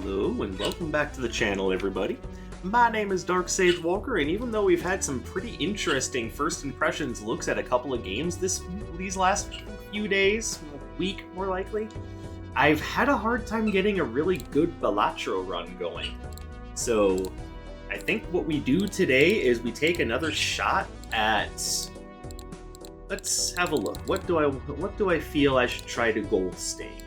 Hello and welcome back to the channel, everybody. My name is Dark Sage Walker, and even though we've had some pretty interesting first impressions looks at a couple of games these last few days, week more likely, I've had a hard time getting a really good Balatro run going. So I think what we do today is we take another shot at... Let's have a look. What do I feel I should try to gold stake?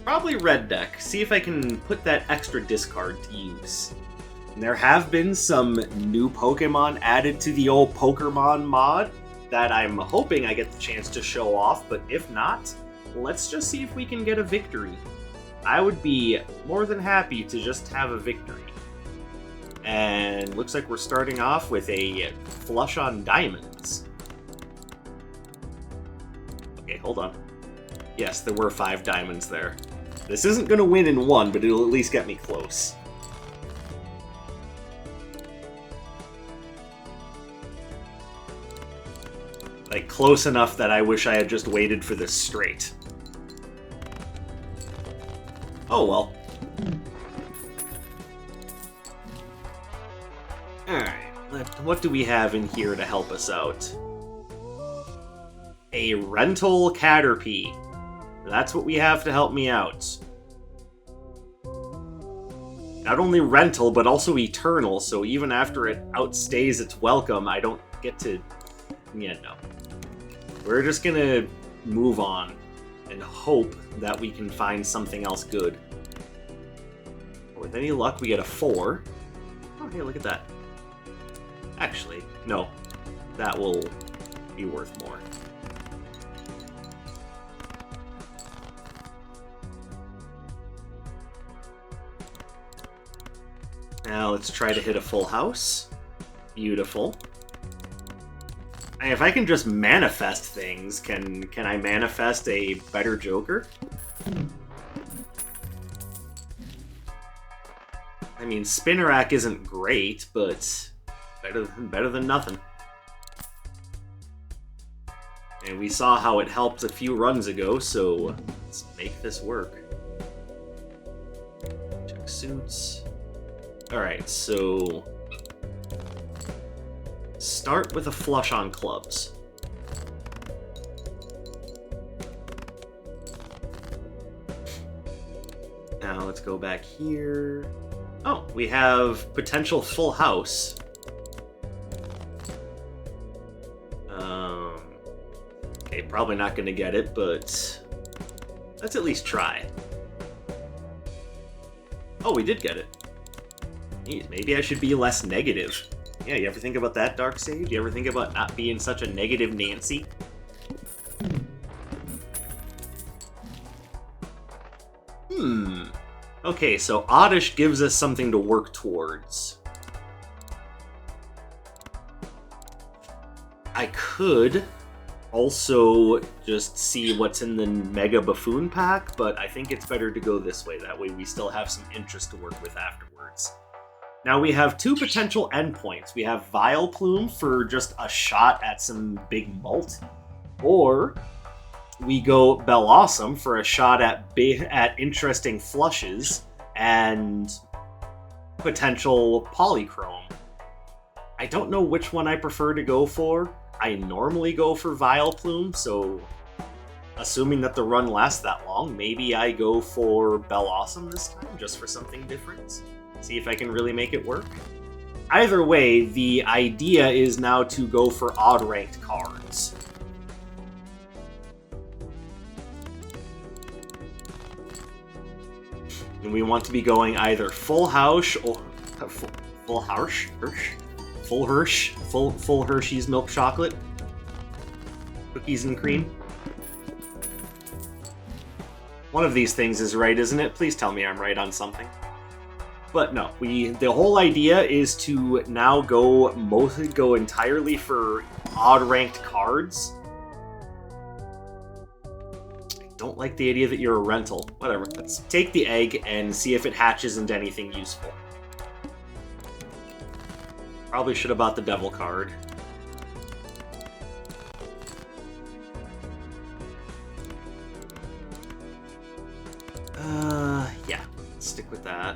Probably red deck. See if I can put that extra discard to use. And there have been some new Pokemon added to the old Pokermon mod that I'm hoping I get the chance to show off, but if not, let's just see if we can get a victory. I would be more than happy to just have a victory. And looks like we're starting off with a flush on diamonds. Okay, hold on. Yes, there were 5 diamonds there. This isn't going to win in one, but it'll at least get me close. Like, close enough that I wish I had just waited for this straight. Oh well. Alright, what do we have in here to help us out? A rental Caterpie. That's what we have to help me out. Not only rental, but also eternal, so even after it outstays its welcome, I don't get to... Yeah, no. We're just gonna move on and hope that we can find something else good. With any luck, we get a 4. Oh, hey, look at that. Actually, no. That will be worth more. Now let's try to hit a full house. Beautiful. And if I can just manifest things, can I manifest a better Joker? I mean, Spinarak isn't great, but better than nothing. And we saw how it helped a few runs ago, so let's make this work. Check suits. Alright, so... Start with a flush on clubs. Now let's go back here. Oh, we have potential full house. Okay, probably not going to get it, but let's at least try. Oh, we did get it. Jeez, maybe I should be less negative. Yeah, you ever think about that, Dark Sage? You ever think about not being such a negative Nancy? Okay, so Oddish gives us something to work towards. I could also just see what's in the Mega Buffoon pack, but I think it's better to go this way. That way we still have some interest to work with afterwards. Now we have 2 potential endpoints. We have Vileplume for just a shot at some big mult, or we go Bellawesome for a shot at interesting flushes and potential Polychrome. I don't know which one I prefer to go for. I normally go for Vileplume, so assuming that the run lasts that long, maybe I go for Bellawesome this time, just for something different. See if I can really make it work. Either way, the idea is now to go for odd-ranked cards. And we want to be going either full house or full Hershey's milk chocolate, cookies and cream. One of these things is right, isn't it? Please tell me I'm right on something. But no, the whole idea is to now go entirely for odd-ranked cards. I don't like the idea that you're a rental. Whatever, let's take the egg and see if it hatches into anything useful. Probably should have bought the devil card. let's stick with that.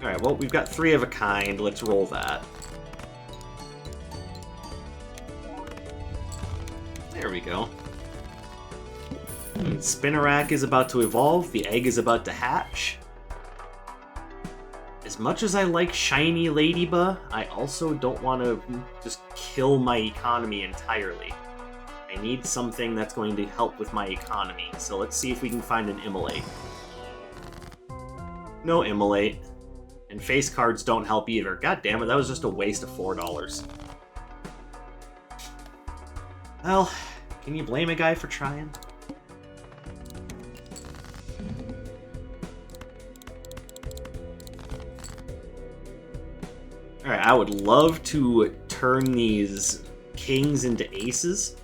Alright, well, we've got 3 of a kind. Let's roll that. There we go. And Spinarak is about to evolve. The egg is about to hatch. As much as I like shiny Ladybug, I also don't want to just kill my economy entirely. I need something that's going to help with my economy, so let's see if we can find an Immolate. No Immolate. And face cards don't help either. God damn it, that was just a waste of $4. Well, can you blame a guy for trying? Alright, I would love to turn these kings into aces.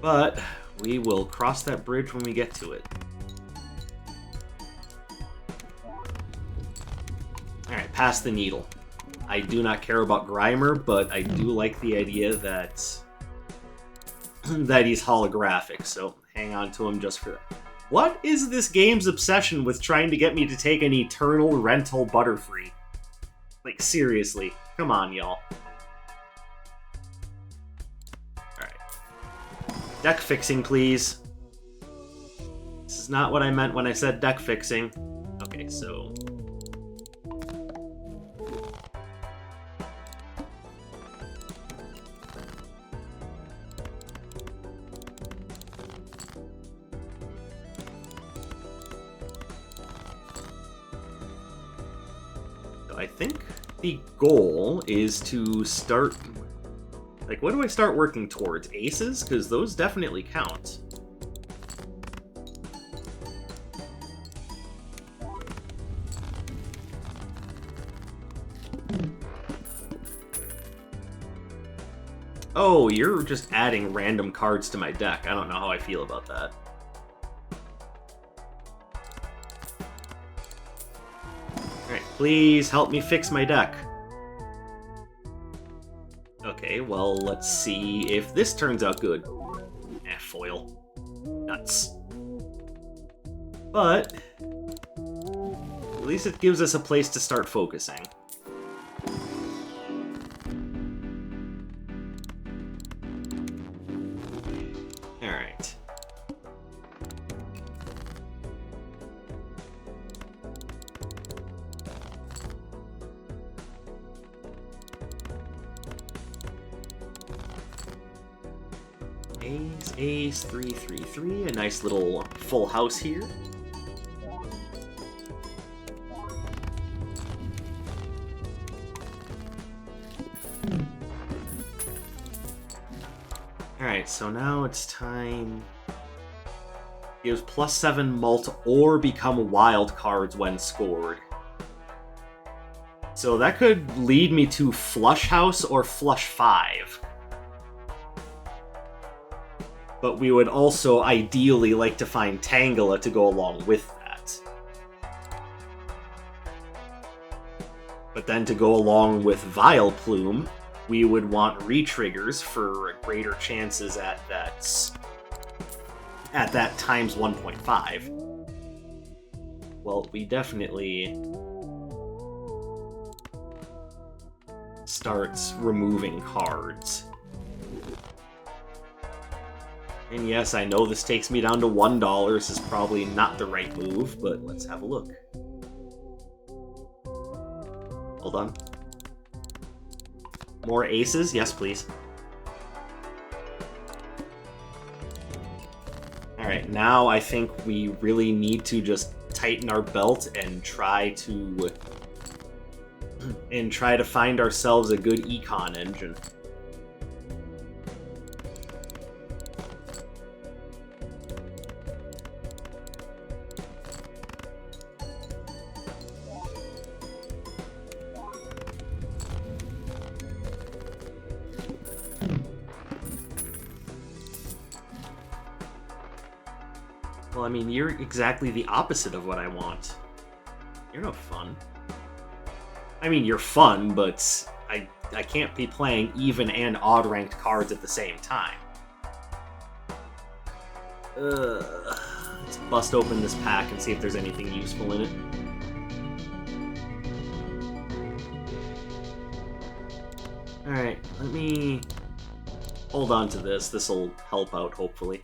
But we will cross that bridge when we get to it. Alright, pass the needle. I do not care about Grimer, but I do like the idea that he's holographic, so hang on to him just for that. What is this game's obsession with trying to get me to take an eternal rental Butterfree? Like, seriously. Come on, y'all. Alright. Deck fixing, please. This is not what I meant when I said deck fixing. Okay, so... I think the goal is to start... Like, what do I start working towards? Aces? Because those definitely count. Oh, you're just adding random cards to my deck. I don't know how I feel about that. Alright, please help me fix my deck. Okay, well, let's see if this turns out good. Foil. Nuts. But at least it gives us a place to start focusing. Alright. Ace, 3, 3, 3. A nice little full house here. Alright, so now it's time... Gives +7 mult or become wild cards when scored. So that could lead me to Flush House or Flush 5. But we would also ideally like to find Tangela to go along with that. But then to go along with Vileplume, we would want re-triggers for greater chances at that times 1.5. Well, we definitely starts removing cards. And yes, I know this takes me down to $1. This is probably not the right move, but let's have a look. Hold on. More aces? Yes, please. Alright, now I think we really need to just tighten our belt and try to find ourselves a good econ engine. Well, I mean, you're exactly the opposite of what I want. You're no fun. I mean, you're fun, but I I can't be playing even and odd ranked cards at the same time. Let's bust open this pack and see if there's anything useful in it. Alright, let me hold on to this. This'll help out, hopefully.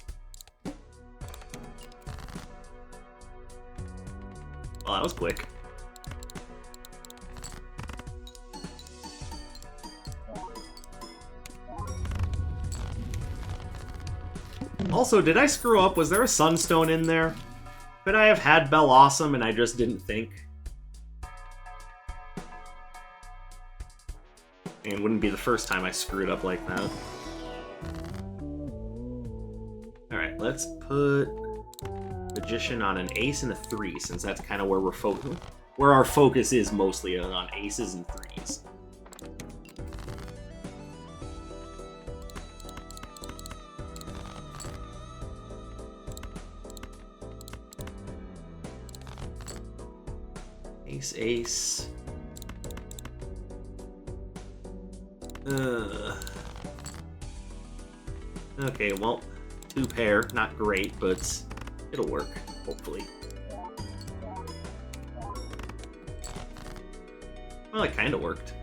Well, that was quick. Also, did I screw up? Was there a Sunstone in there? Could I have had Bell Awesome and I just didn't think? And it wouldn't be the first time I screwed up like that. Alright, let's put Magician on an ace and a 3, since that's kind of where we're where our focus is mostly on aces and 3s. Ace, ace. Okay, well, 2 pair, not great, but it'll work, hopefully. Well, it kind of worked.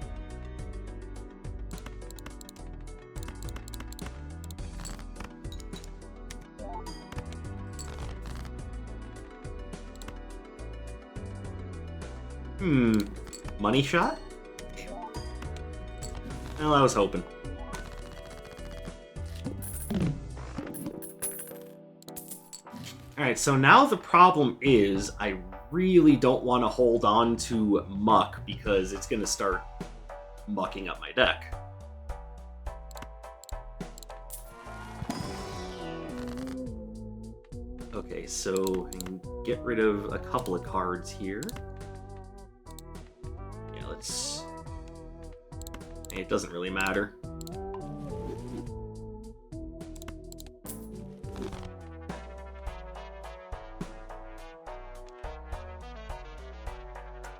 Money shot? Well, I was hoping. Alright, so now the problem is I really don't want to hold on to Muck because it's going to start mucking up my deck. Okay, so I can get rid of a couple of cards here. Yeah, let's... It doesn't really matter.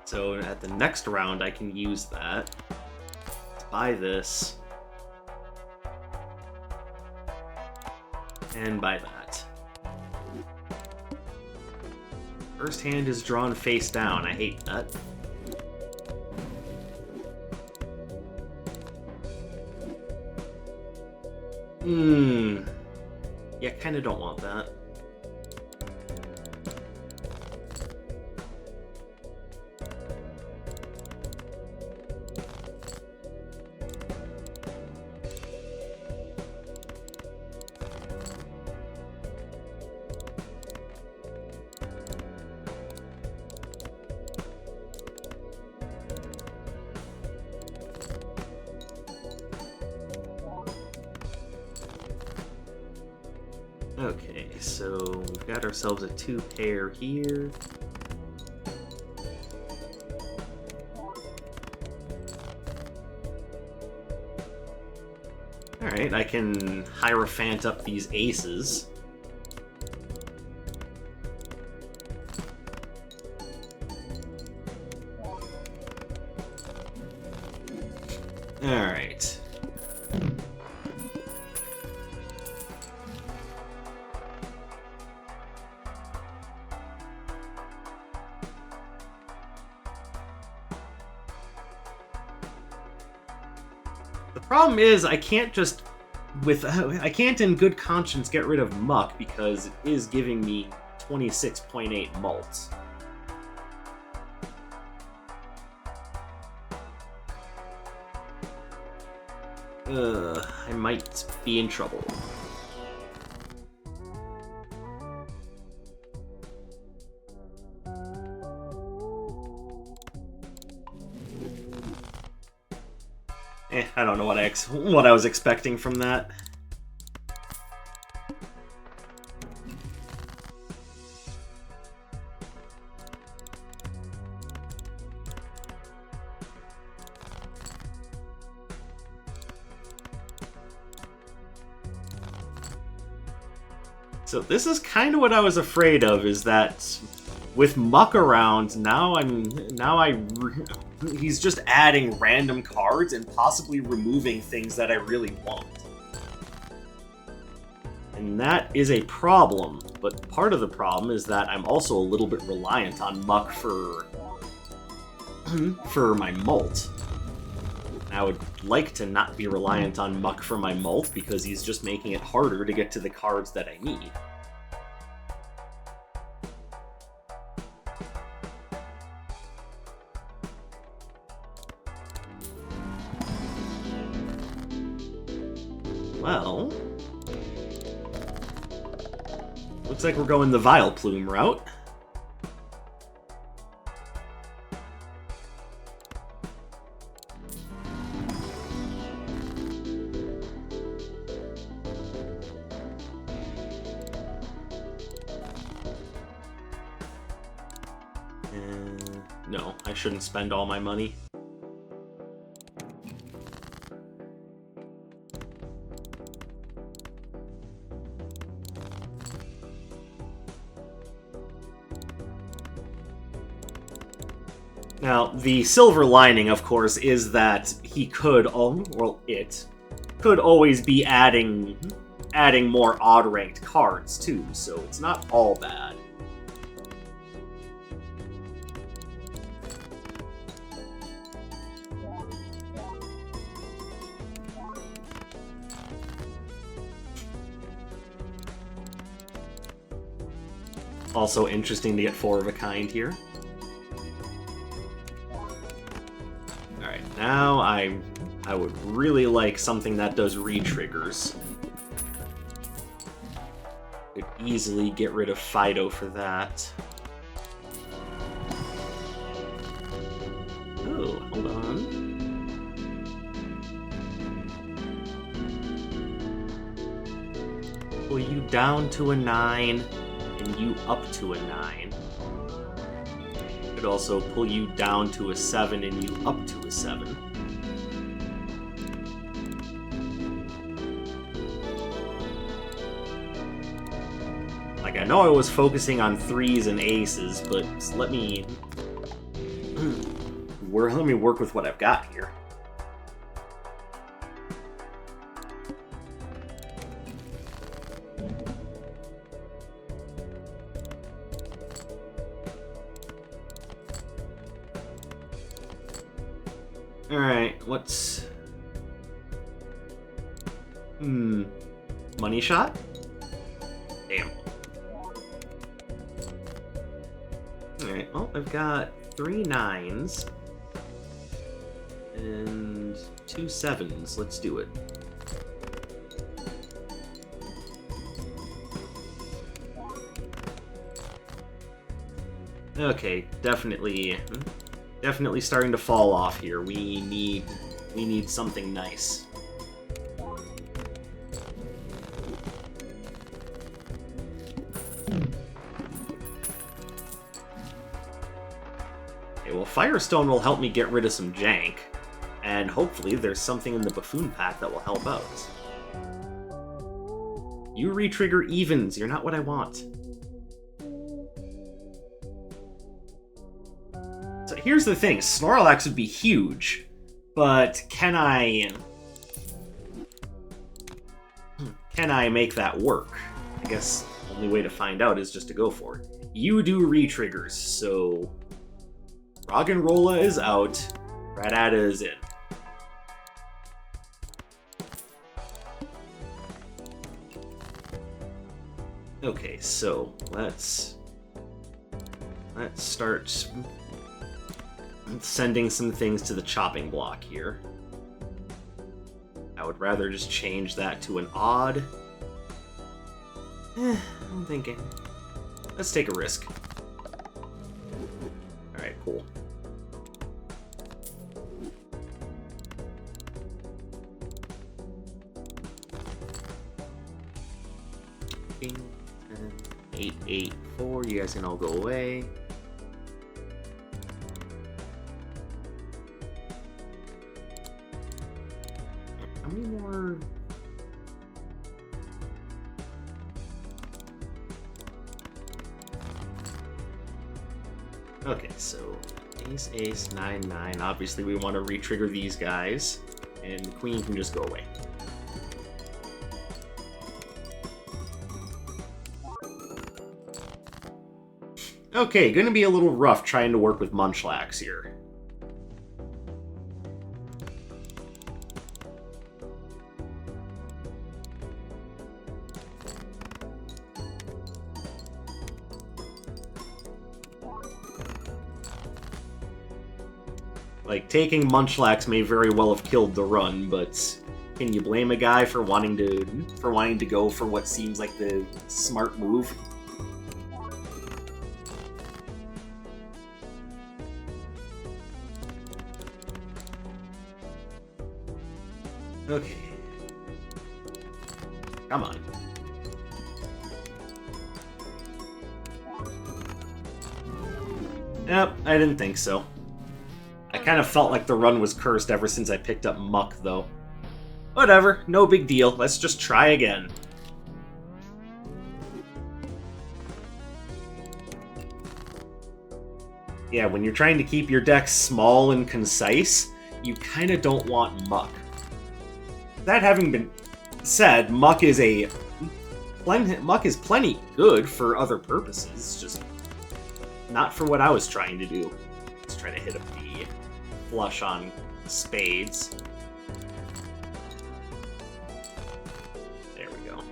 So at the next round, I can use that. Let's buy this. And buy that. First hand is drawn face down. I hate that. Yeah, kinda don't want that. Okay, so we've got ourselves a 2 pair here. Alright, I can Hierophant up these aces. Alright. The problem is, I can't just, I can't in good conscience get rid of Muck because it is giving me 26.8 mult. I might be in trouble. I don't know what I was expecting from that. So this is kind of what I was afraid of, is that with Muck around, now I he's just adding random cards and possibly removing things that I really want. And that is a problem, but part of the problem is that I'm also a little bit reliant on Muck for my Molt. I would like to not be reliant on Muck for my Molt, because he's just making it harder to get to the cards that I need. Well, looks like we're going the Vileplume route. No, I shouldn't spend all my money. Now, the silver lining, of course, is that he could, it could always be adding more odd-ranked cards, too, so it's not all bad. Also interesting to get 4 of a kind here. Alright, now I would really like something that does re-triggers. Could easily get rid of Fido for that. Oh, hold on. Pull you down to a 9. And you up to a 9. Could also pull you down to a 7 and you up to a 7. Like, I know I was focusing on 3s and aces, but let me work with what I've got here. Alright, what's... Money shot? Damn. Alright, well, I've got 3 9s. And 2 7s. Let's do it. Okay, definitely starting to fall off here. We need something nice. Okay, well, Firestone will help me get rid of some jank, and hopefully there's something in the Buffoon pack that will help out. You re-trigger evens. You're not what I want. So here's the thing, Snorlax would be huge, but can I make that work? I guess the only way to find out is just to go for it. You do re-triggers, so Roggenrola is out, Rattata is in. Okay, so let's start sending some things to the chopping block here. I would rather just change that to an odd. I'm thinking. Let's take a risk. Alright, cool. King, 10, 8, 8, 4. You guys can all go away. How many more? Okay, so Ace, ace, 9, 9. Obviously, we want to re-trigger these guys. And the queen can just go away. Okay, gonna be a little rough trying to work with Munchlax here. Like, taking Munchlax may very well have killed the run, but can you blame a guy for wanting to go for what seems like the smart move? Okay. Come on. Yep, I didn't think so. I kind of felt like the run was cursed ever since I picked up Muck, though. Whatever, no big deal. Let's just try again. Yeah, when you're trying to keep your deck small and concise, you kind of don't want Muck. That having been said, Muck is plenty good for other purposes, just not for what I was trying to do. Let's try to hit up the flush on spades. There we go.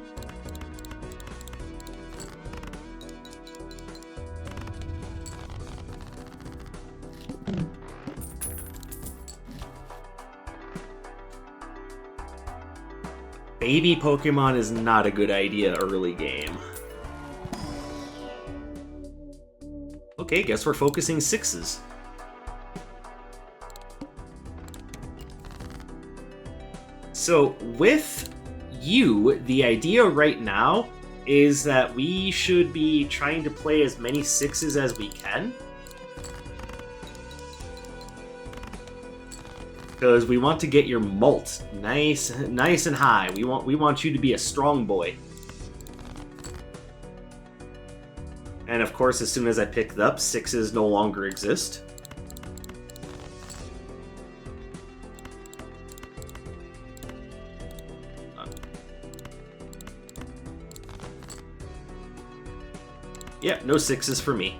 Baby Pokemon is not a good idea early game. Okay, guess we're focusing sixes. So, with you, the idea right now is that we should be trying to play as many sixes as we can. Because we want to get your mult nice and high. We want you to be a strong boy. And of course, as soon as I pick up, sixes no longer exist. Yep, no sixes for me.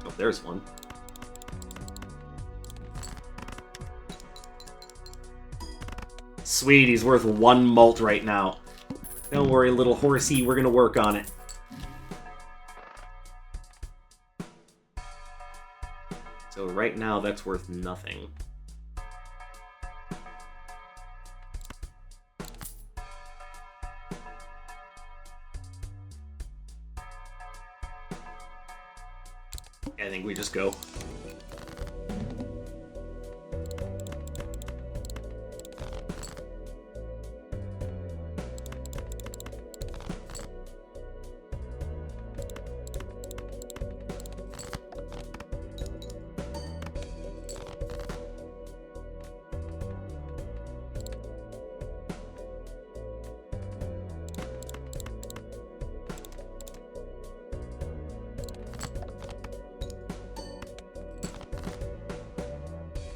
Oh, there's one. Sweet, he's worth 1 mult right now. Don't worry, little horsey, we're gonna work on it. So right now, that's worth nothing. I think we just go.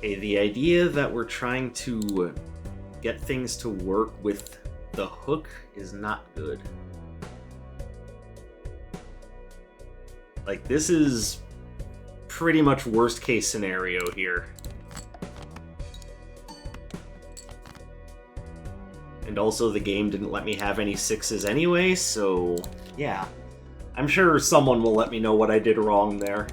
Okay, the idea that we're trying to get things to work with the hook is not good. Like, this is pretty much worst case scenario here. And also the game didn't let me have any sixes anyway, so yeah. I'm sure someone will let me know what I did wrong there.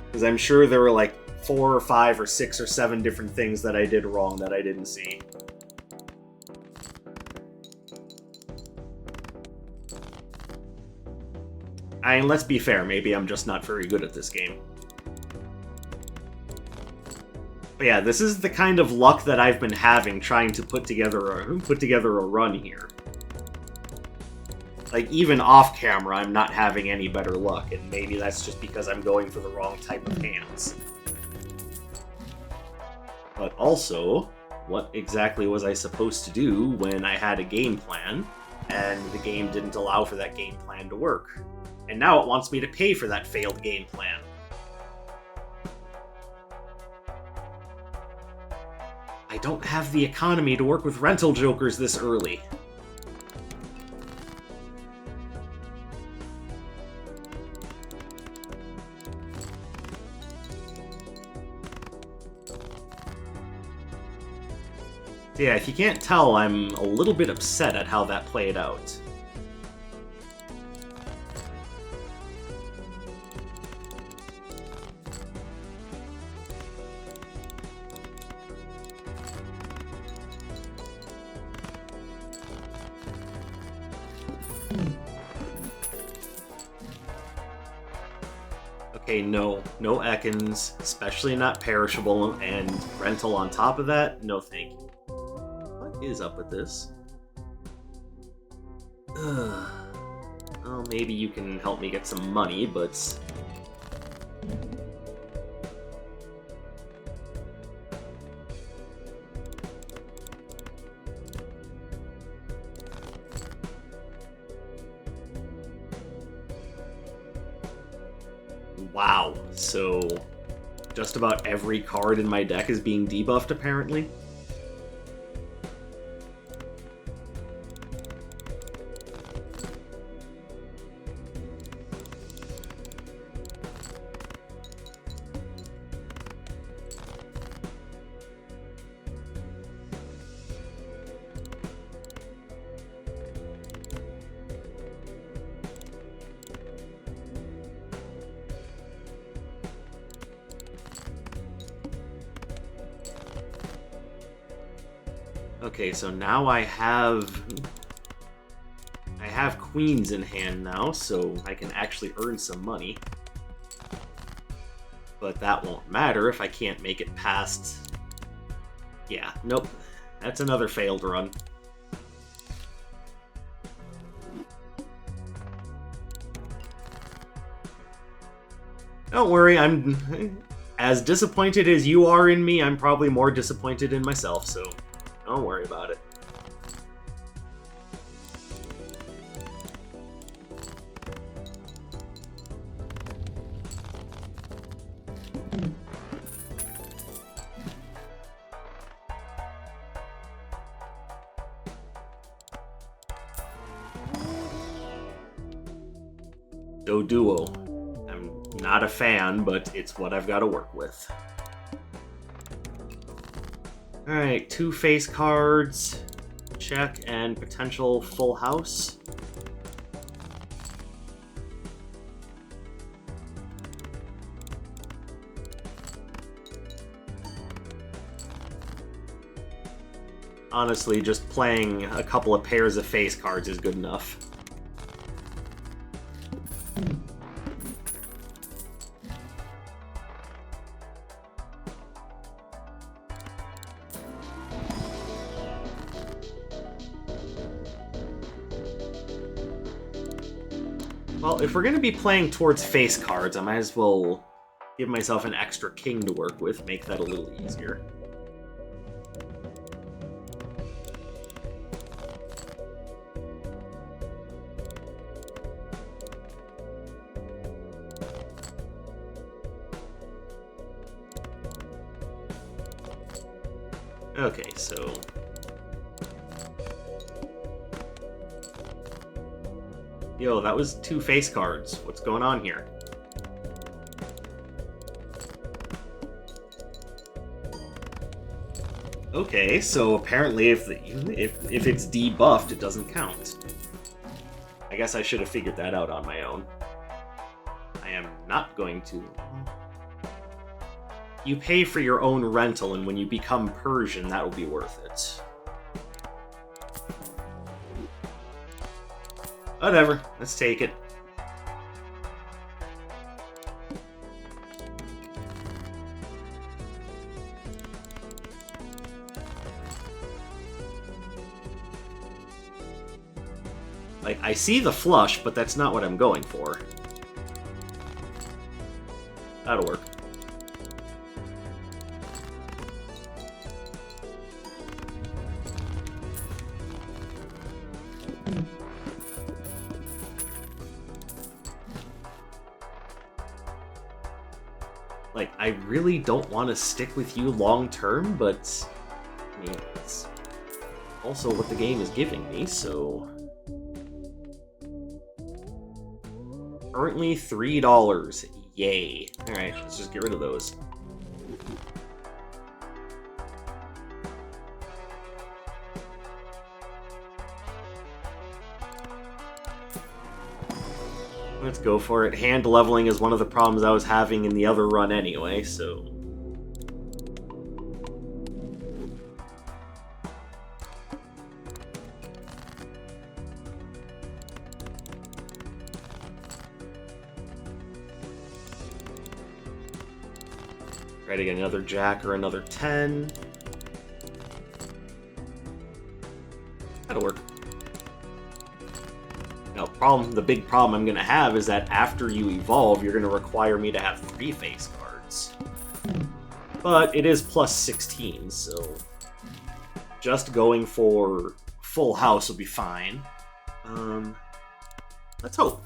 Because I'm sure there were like 4 or 5 or 6 or 7 different things that I did wrong that I didn't see. I mean, let's be fair, maybe I'm just not very good at this game. But yeah, this is the kind of luck that I've been having trying to put together a run here. Like, even off camera, I'm not having any better luck, and maybe that's just because I'm going for the wrong type of hands. But also, what exactly was I supposed to do when I had a game plan? and the game didn't allow for that game plan to work. And now it wants me to pay for that failed game plan. I don't have the economy to work with rental jokers this early. Yeah, if you can't tell, I'm a little bit upset at how that played out. Okay, no Ekans, especially not perishable, and rental on top of that, no thank you. What is up with this? Well, maybe you can help me get some money, but... Wow, so just about every card in my deck is being debuffed, apparently? Okay, so now I have queens in hand now, so I can actually earn some money. But that won't matter if I can't make it past... Yeah, nope. That's another failed run. Don't worry, I'm... As disappointed as you are in me, I'm probably more disappointed in myself, so... Don't worry about it. So duo. I'm not a fan, but it's what I've got to work with. Alright, 2 face cards, check, and potential full house. Honestly, just playing a couple of pairs of face cards is good enough. Well, if we're going to be playing towards face cards, I might as well give myself an extra king to work with, make that a little easier. Okay, so... Yo, that was 2 face cards. What's going on here? Okay, so apparently if it's debuffed, it doesn't count. I guess I should have figured that out on my own. I am not going to... You pay for your own rental, and when you become Persian, that will be worth it. Whatever, let's take it. Like, I see the flush, but that's not what I'm going for. That'll work. Like, I really don't want to stick with you long term, but I mean, it's also what the game is giving me, so... Currently $3. Yay. Alright, let's just get rid of those. Let's go for it. Hand leveling is one of the problems I was having in the other run anyway, so... Try to get another jack or another 10. That'll work. Now, the big problem I'm going to have is that after you evolve, you're going to require me to have 3 face cards. But it is plus 16, so just going for full house will be fine. Let's hope.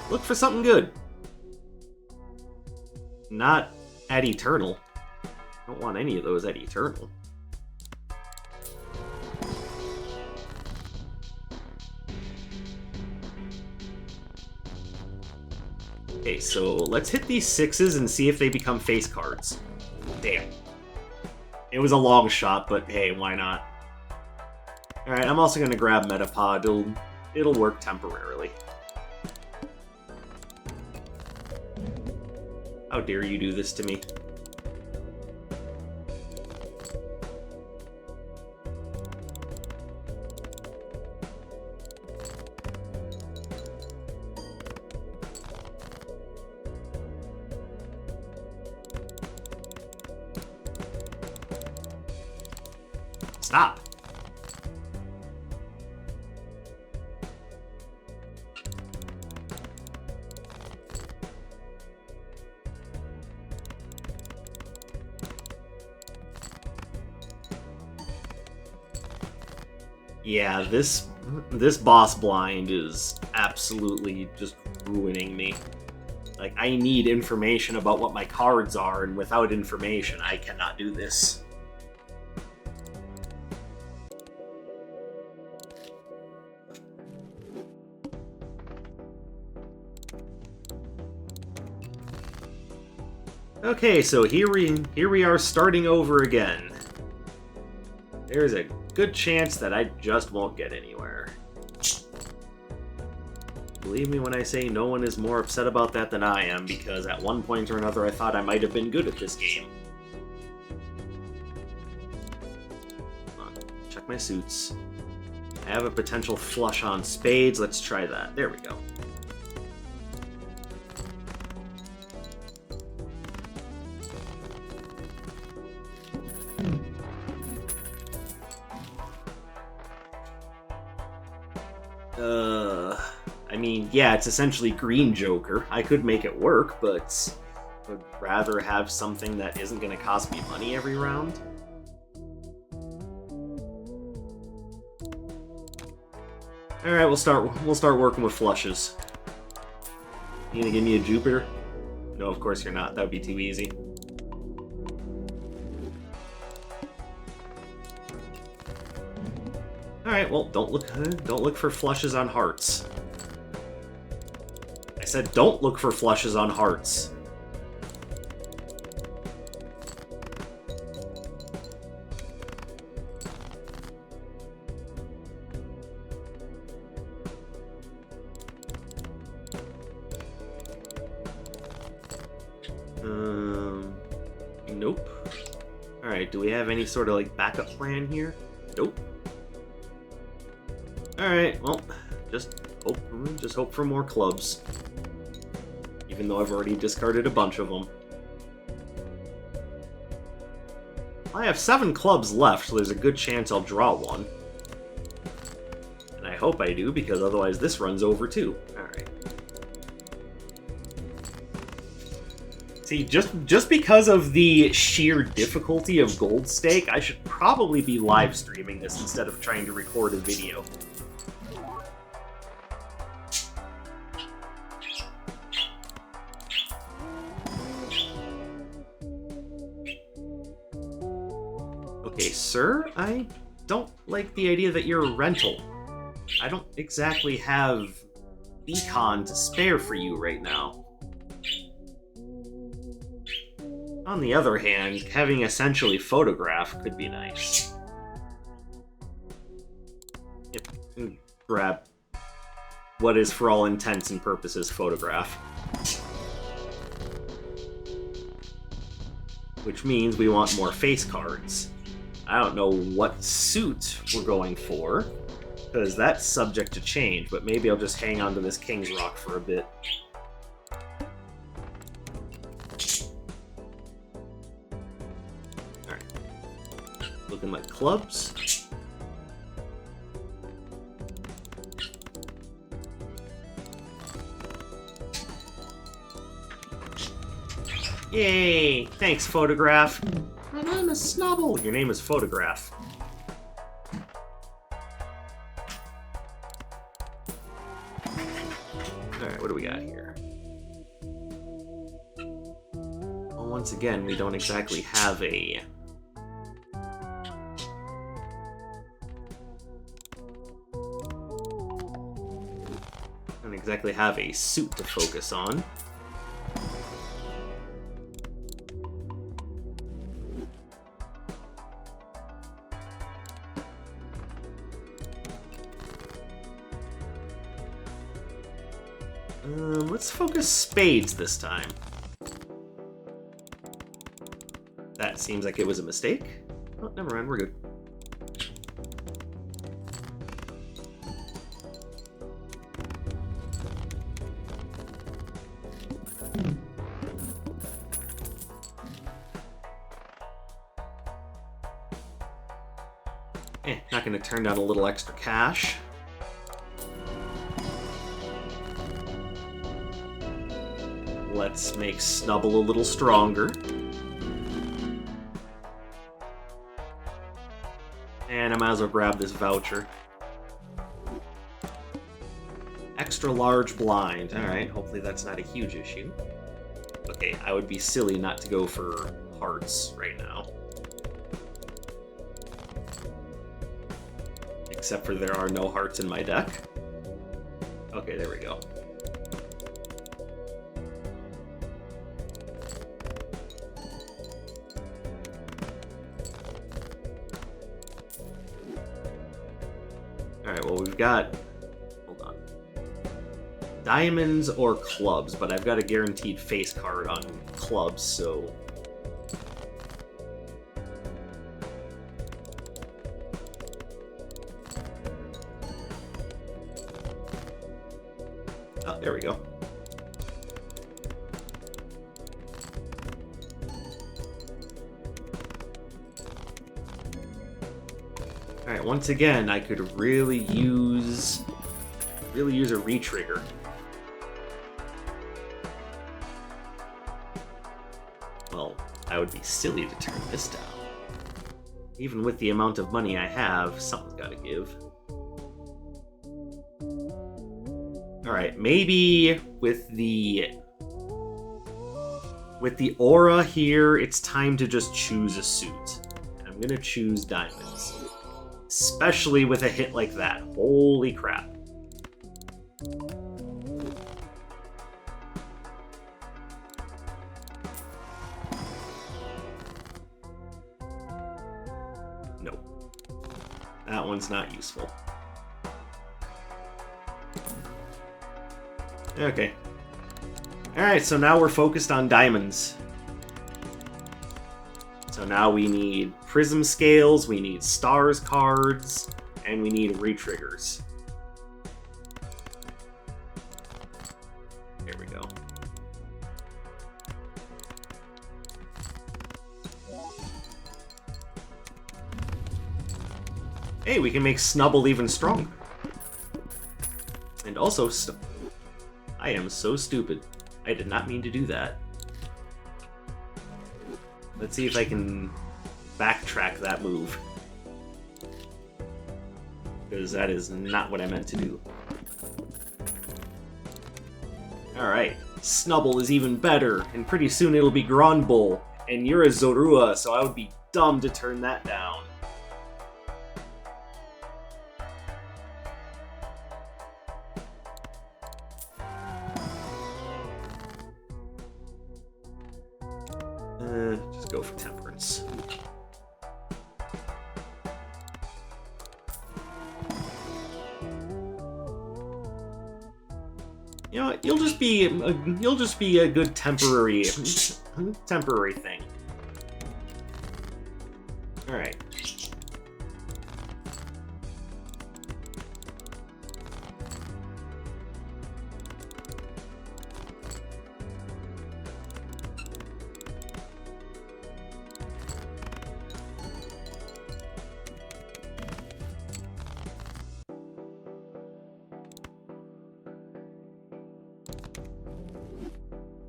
Look for something good. Not at Eternal. I don't want any of those at Eternal. Okay, so let's hit these 6s and see if they become face cards. Damn. It was a long shot, but hey, why not? Alright, I'm also going to grab Metapod. It'll work temporarily. How dare you do this to me? Stop! Yeah, this boss blind is absolutely just ruining me. Like, I need information about what my cards are, and without information, I cannot do this. Okay, so here we are starting over again. There's a good chance that I just won't get anywhere. Believe me when I say no one is more upset about that than I am, because at one point or another I thought I might have been good at this game. Come on, check my suits. I have a potential flush on spades. Let's try that. There we go. I mean, yeah, it's essentially Green Joker. I could make it work, but I would rather have something that isn't going to cost me money every round. Alright, we'll start working with flushes. You gonna give me a Jupiter? No, of course you're not. That would be too easy. Alright, well, don't look for flushes on hearts. I said don't look for flushes on hearts. Nope. Alright, do we have any sort of, like, backup plan here? Nope. Alright, well, just hope for more clubs. Even though I've already discarded a bunch of them. I have 7 clubs left, so there's a good chance I'll draw one. And I hope I do, because otherwise this runs over too. Alright. See, just because of the sheer difficulty of Gold Stake, I should probably be live streaming this instead of trying to record a video. Okay, sir, I don't like the idea that you're a rental. I don't exactly have econ to spare for you right now. On the other hand, having essentially photograph could be nice. Yep, grab what is for all intents and purposes photograph. Which means we want more face cards. I don't know what suit we're going for, because that's subject to change, but maybe I'll just hang on to this King's Rock for a bit. Alright. Looking like clubs. Yay! Thanks, Photograph. My name is Snubble. Your name is Photograph. Alright, what do we got here? Well, once again, we don't exactly have a... don't exactly have a suit to focus on. Let's focus spades this time. That seems like it was a mistake. Oh, never mind, we're good. Not gonna turn down a little extra cash. Let's make Snubble a little stronger. And I might as well grab this voucher. Extra large blind. Alright, hopefully that's not a huge issue. Okay, I would be silly not to go for hearts right now. Except for there are no hearts in my deck. Okay, there we go. Alright, well we've got... hold on. Diamonds or clubs, but I've got a guaranteed face card on clubs, so... oh, there we go. Alright, once again, I could really use a retrigger. Well, I would be silly to turn this down. Even with the amount of money I have, something's gotta give. Alright, maybe with the aura here, it's time to just choose a suit. And I'm gonna choose diamonds. Especially with a hit like that. Holy crap. Nope. That one's not useful. Okay. Alright, so now we're focused on diamonds. So now we need prism scales, we need stars cards, and we need retriggers. There we go. Hey, we can make Snubble even stronger. And also, I am so stupid. I did not mean to do that. Let's see if I can backtrack that move. Because that is not what I meant to do. Alright, Snubble is even better, and pretty soon it'll be Granbull, and you're a Zorua, so I would be dumb to turn that down. Just go for temperance. You know what? You'll just be a good temporary thing. All right.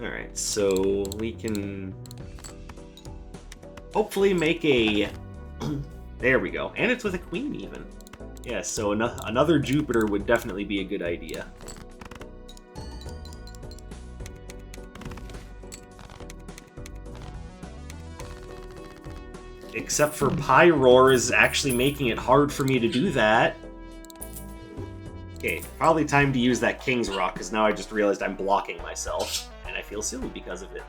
Alright, so we can hopefully make a... There we go. And it's with a queen, even. Yeah, so another Jupiter would definitely be a good idea. Except for Pyroar is actually making it hard for me to do that. Okay, probably time to use that King's Rock, because now I just realized I'm blocking myself. And I feel silly because of it.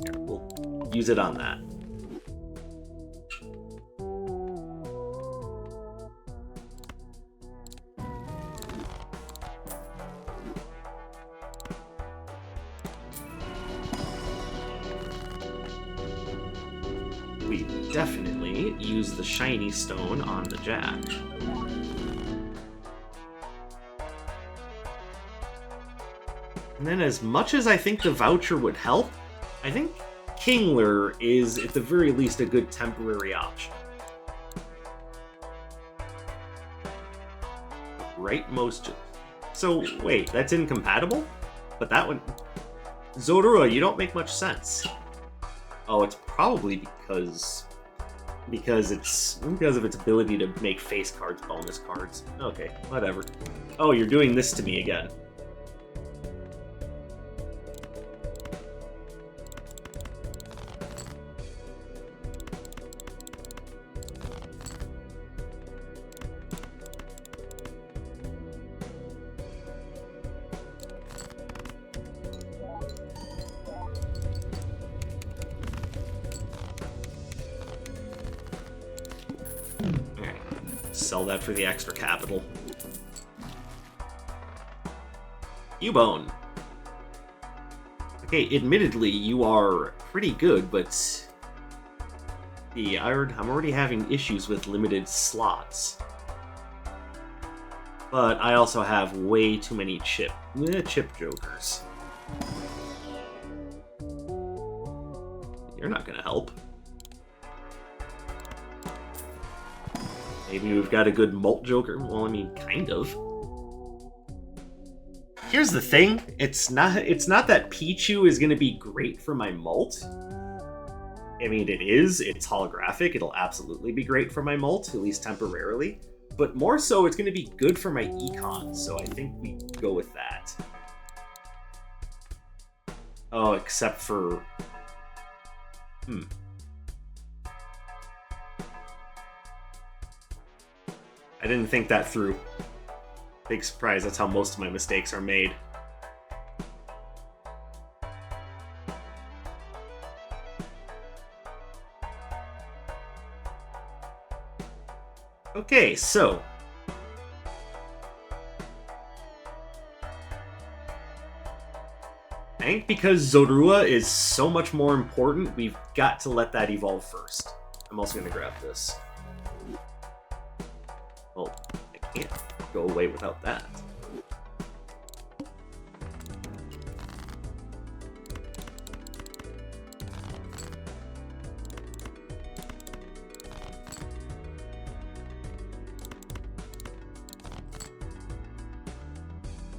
Here, we'll use it on that. We definitely use the shiny stone on the Jack. And then as much as I think the voucher would help, I think Kingler is, at the very least, a good temporary option. Right, most... So, wait, that's incompatible? But that one... Zorua, you don't make much sense. Oh, it's probably because of its ability to make face cards bonus cards. Okay, whatever. Oh, you're doing this to me again. Sell that for the extra capital. Cubone. Okay, admittedly, you are pretty good, but I'm already having issues with limited slots. But I also have way too many chip jokers. You're not gonna help. Maybe we've got a good Molt Joker. Well, I mean, kind of. Here's the thing. It's not that Pichu is going to be great for my Molt. I mean, it is. It's holographic. It'll absolutely be great for my Molt, at least temporarily. But more so, it's going to be good for my Econ, so I think we go with that. Oh, except for... I didn't think that through. Big surprise, that's how most of my mistakes are made. Okay, so... I think because Zorua is so much more important, we've got to let that evolve first. I'm also going to grab this. Well, I can't go away without that.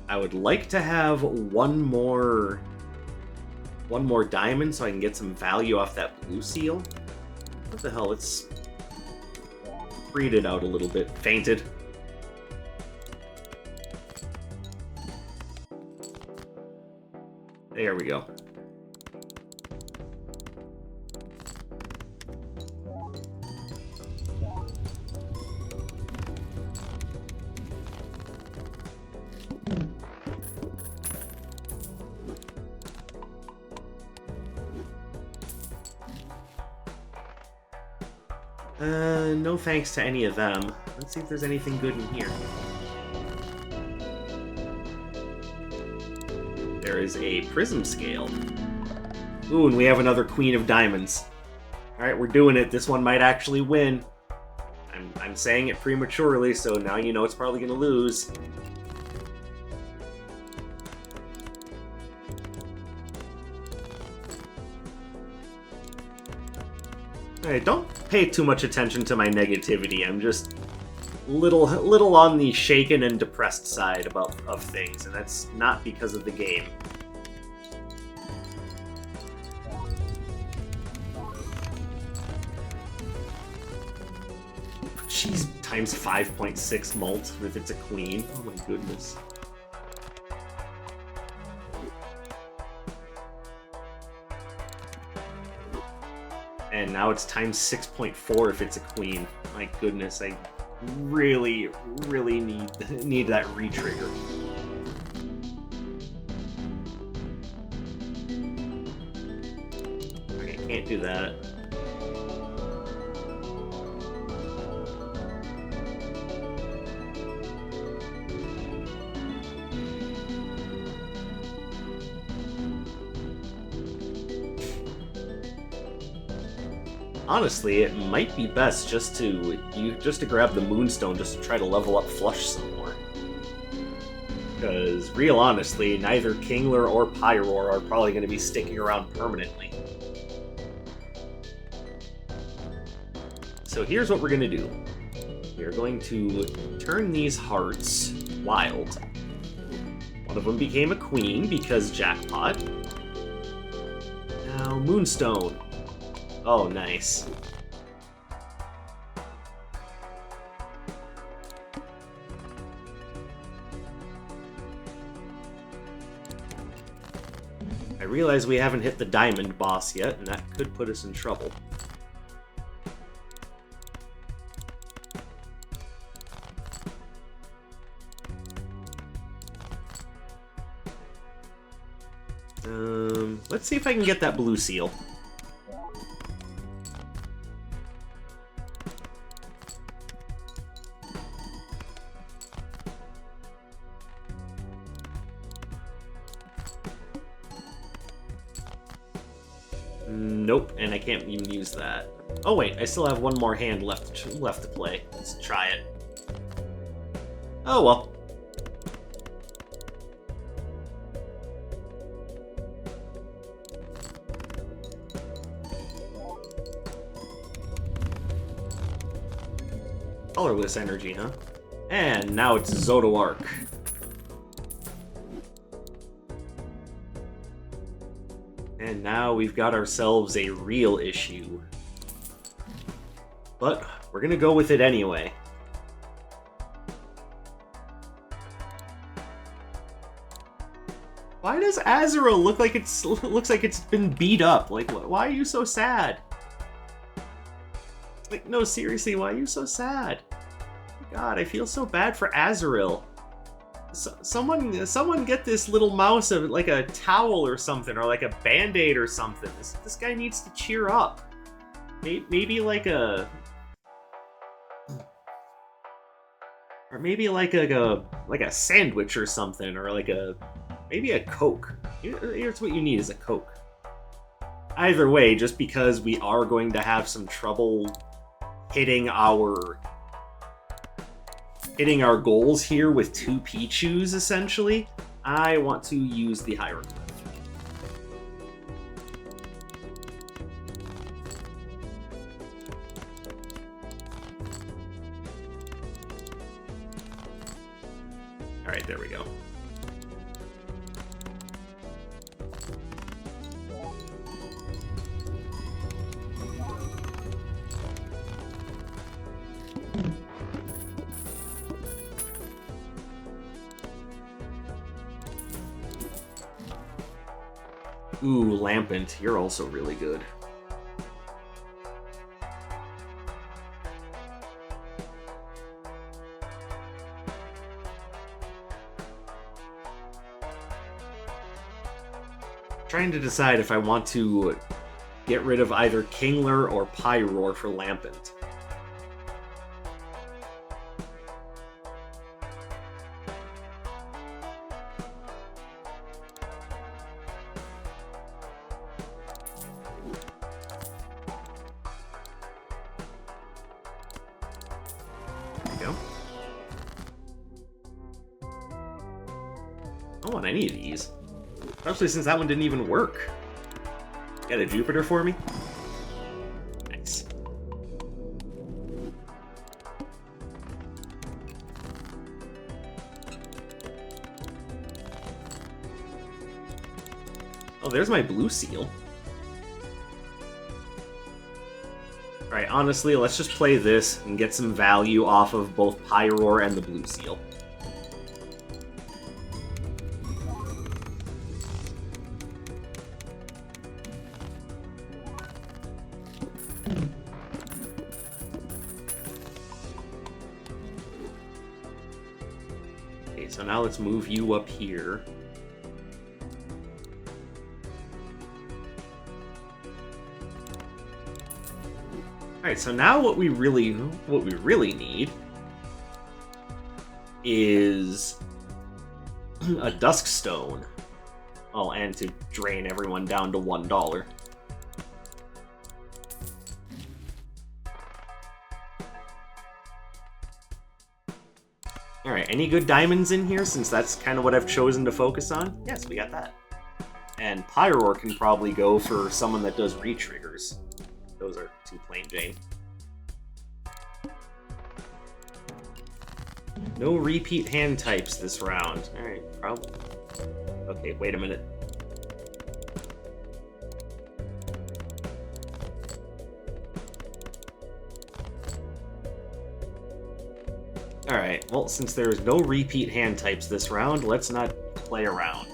I would like to have one more diamond so I can get some value off that blue seal. What the hell? Let's breed it out a little bit. Fainted. There we go. No thanks to any of them. Let's see if there's anything good in here. There is a prism scale. Ooh, and we have another Queen of Diamonds. Alright, we're doing it. This one might actually win. I'm saying it prematurely, so now you know it's probably going to lose. Alright, don't pay too much attention to my negativity. I'm just little on the shaken and depressed side of things, and that's not because of the game. She's times 5.6 mult if it's a queen. Oh my goodness. And now it's times 6.4 if it's a queen. My goodness, I really need that re-trigger. Okay, can't do that. Honestly, it might be best just to grab the Moonstone just to try to level up Flush some more. Because, real honestly, neither Kingler or Pyroar are probably going to be sticking around permanently. So here's what we're going to do. We're going to turn these hearts wild. One of them became a queen because jackpot. Now, Moonstone. Oh, nice. I realize we haven't hit the diamond boss yet, and that could put us in trouble. Let's see if I can get that blue seal. Nope, and I can't even use that. Oh wait, I still have one more hand left to play. Let's try it. Oh well. Colorless energy, huh? And now it's Zoroark. And now we've got ourselves a real issue. But we're gonna go with it anyway. Why does Azurill looks like it's been beat up? Like, why are you so sad? Like, no, seriously, why are you so sad? God, I feel so bad for Azurill. Someone get this little mouse like a towel or something, or like a band-aid or something. This guy needs to cheer up. Maybe like a... Or maybe like a sandwich or something, or like maybe a Coke. Here's what you need, is a Coke. Either way, just because we are going to have some trouble hitting our goals here with two Pichus, essentially, I want to use the Hieroglyph. Alright, there we go. Ooh, Lampent, you're also really good. Trying to decide if I want to get rid of either Kingler or Pyroar for Lampent. I don't want any of these. Especially since that one didn't even work. Got a Jupiter for me? Nice. Oh, there's my blue seal. Alright, honestly, let's just play this and get some value off of both Pyroar and the blue seal. Okay, so now let's move you up here. Alright, so now what we really need is a Dusk Stone. Oh, and to drain everyone down to $1. Alright, any good diamonds in here, since that's kind of what I've chosen to focus on? Yes, we got that. And Pyroar can probably go for someone that does re-triggers. Those are too plain Jane. No repeat hand types this round. Alright, probably. Okay, wait a minute. Alright, well, since there's no repeat hand types this round, let's not play around.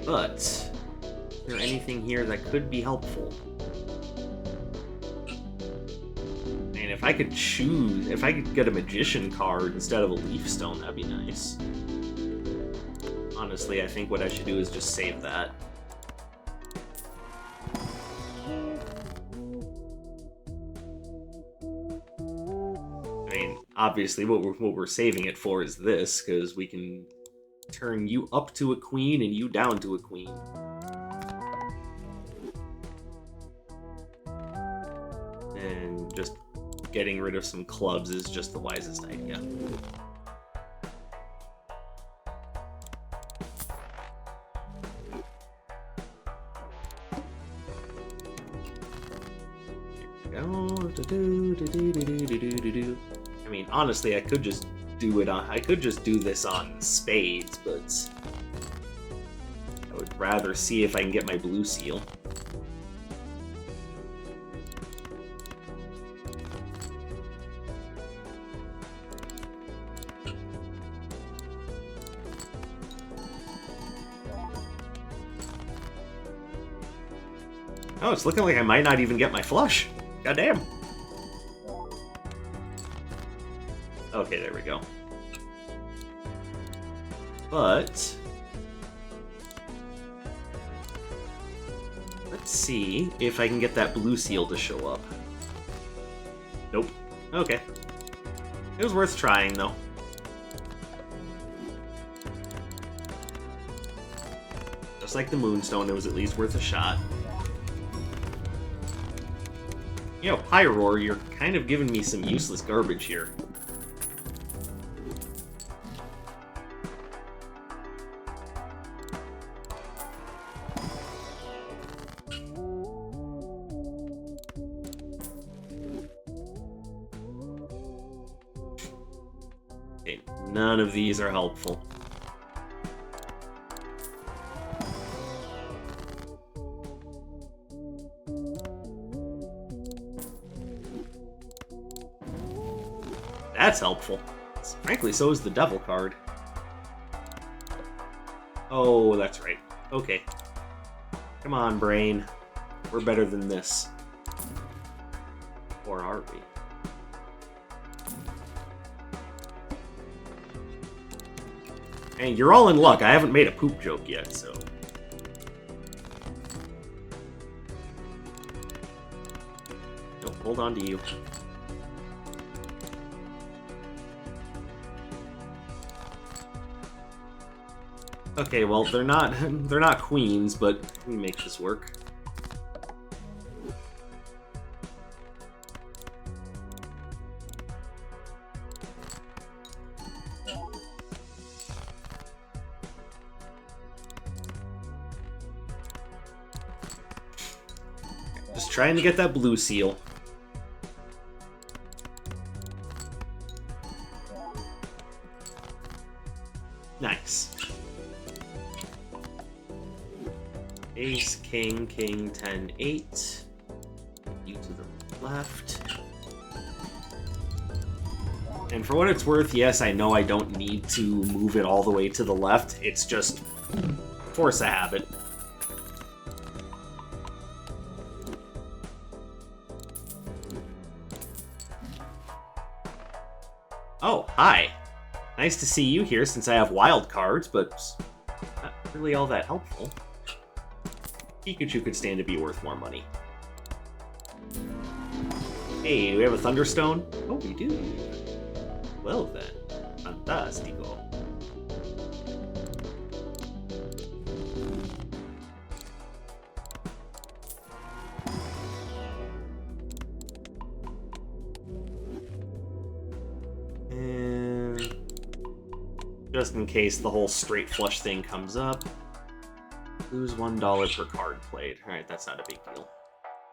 But, is there anything here that could be helpful? And if I could choose, if I could get a Magician card instead of a Leaf Stone, that'd be nice. Honestly, I think what I should do is just save that. I mean, obviously what we're saving it for is this, because we can turn you up to a queen and you down to a queen. And just getting rid of some clubs is just the wisest idea. I mean, honestly, I could just do it on. I could just do this on spades, but I would rather see if I can get my blue seal. Oh, it's looking like I might not even get my flush. Goddamn. Okay, there we go. But let's see if I can get that blue seal to show up. Nope. Okay. It was worth trying, though. Just like the Moonstone, it was at least worth a shot. You know, Pyroar, you're kind of giving me some useless garbage here. Okay, none of these are helpful. That's helpful. Frankly, so is the Devil card. Oh, that's right. Okay. Come on, brain. We're better than this. Or are we? And you're all in luck. I haven't made a poop joke yet, so... No, hold on to you. Okay, well, they're not queens, but we make this work. Just trying to get that blue seal. Nice. Ace, king, king, 10, 8. You to the left. And for what it's worth, yes, I know I don't need to move it all the way to the left. It's just force of habit. Oh, hi. Nice to see you here since I have wild cards, but not really all that helpful. Pikachu could stand to be worth more money. Hey, do we have a Thunderstone? Oh, we do. Well then, fantastico. And just in case the whole straight flush thing comes up, lose $1 per card played. Alright, that's not a big deal.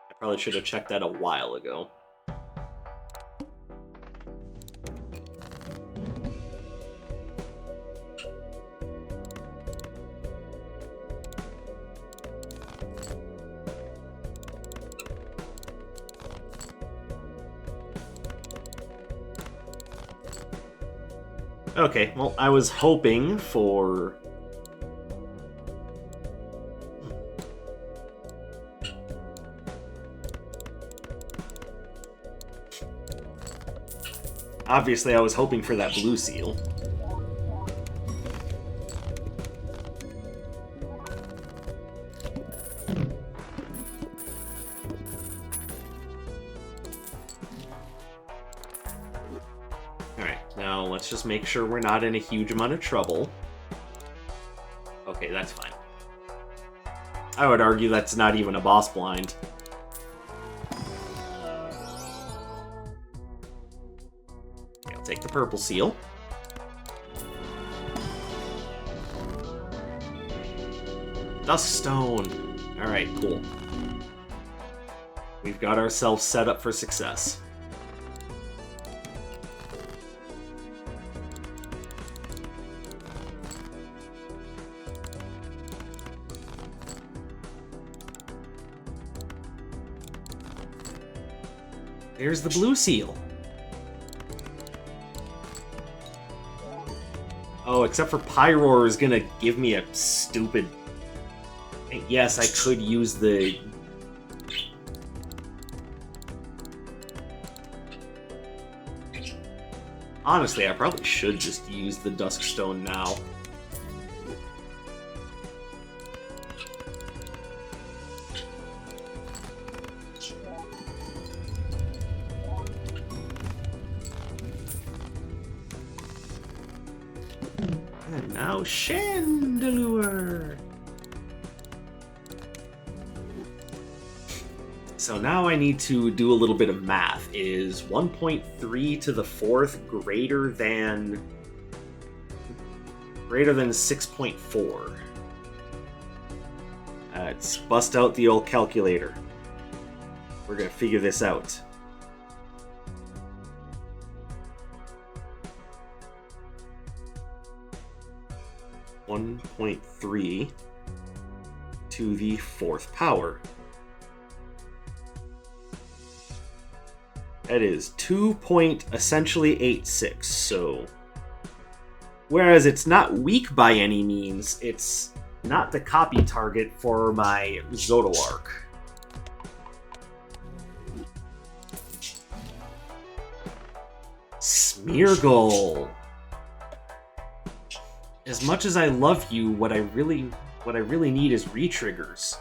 I probably should have checked that a while ago. Okay, well, I was hoping for... Obviously, I was hoping for that blue seal. Alright, now let's just make sure we're not in a huge amount of trouble. Okay, that's fine. I would argue that's not even a boss blind. Take the purple seal. Duskstone. Alright, cool. We've got ourselves set up for success. There's the blue seal. Oh, except for Pyroar is gonna give me a stupid... Yes, I could use the... Honestly, I probably should just use the Duskstone now. And now Chandelure! So now I need to do a little bit of math. Is 1.3 to the 4th greater than 6.4? Let's bust out the old calculator. We're gonna figure this out. .3 to the 4th power. That is 2.86, so... Whereas it's not weak by any means, it's not the copy target for my Zoroark. Smeargle! As much as I love you, what I really need is re-triggers.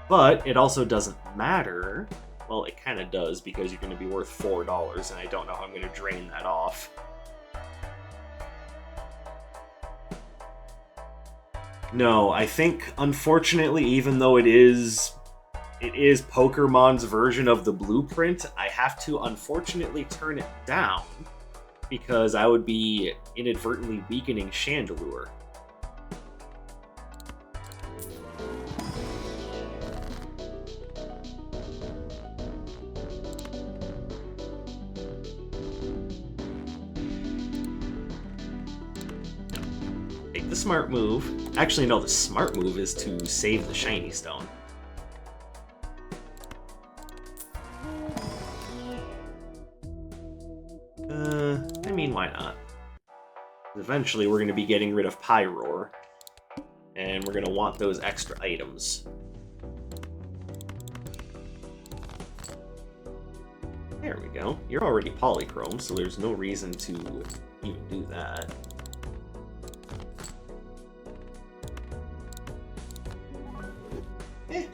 But it also doesn't matter. Well, it kind of does, because you're going to be worth $4, and I don't know how I'm going to drain that off. No, I think, unfortunately, even though it is Pokermon's version of the blueprint, I have to unfortunately turn it down because I would be inadvertently weakening Chandelure. Take the smart move. Actually, no, the smart move is to save the shiny stone. I mean, why not? Eventually, we're going to be getting rid of Pyroar, and we're going to want those extra items. There we go. You're already Polychrome, so there's no reason to even do that. Eh.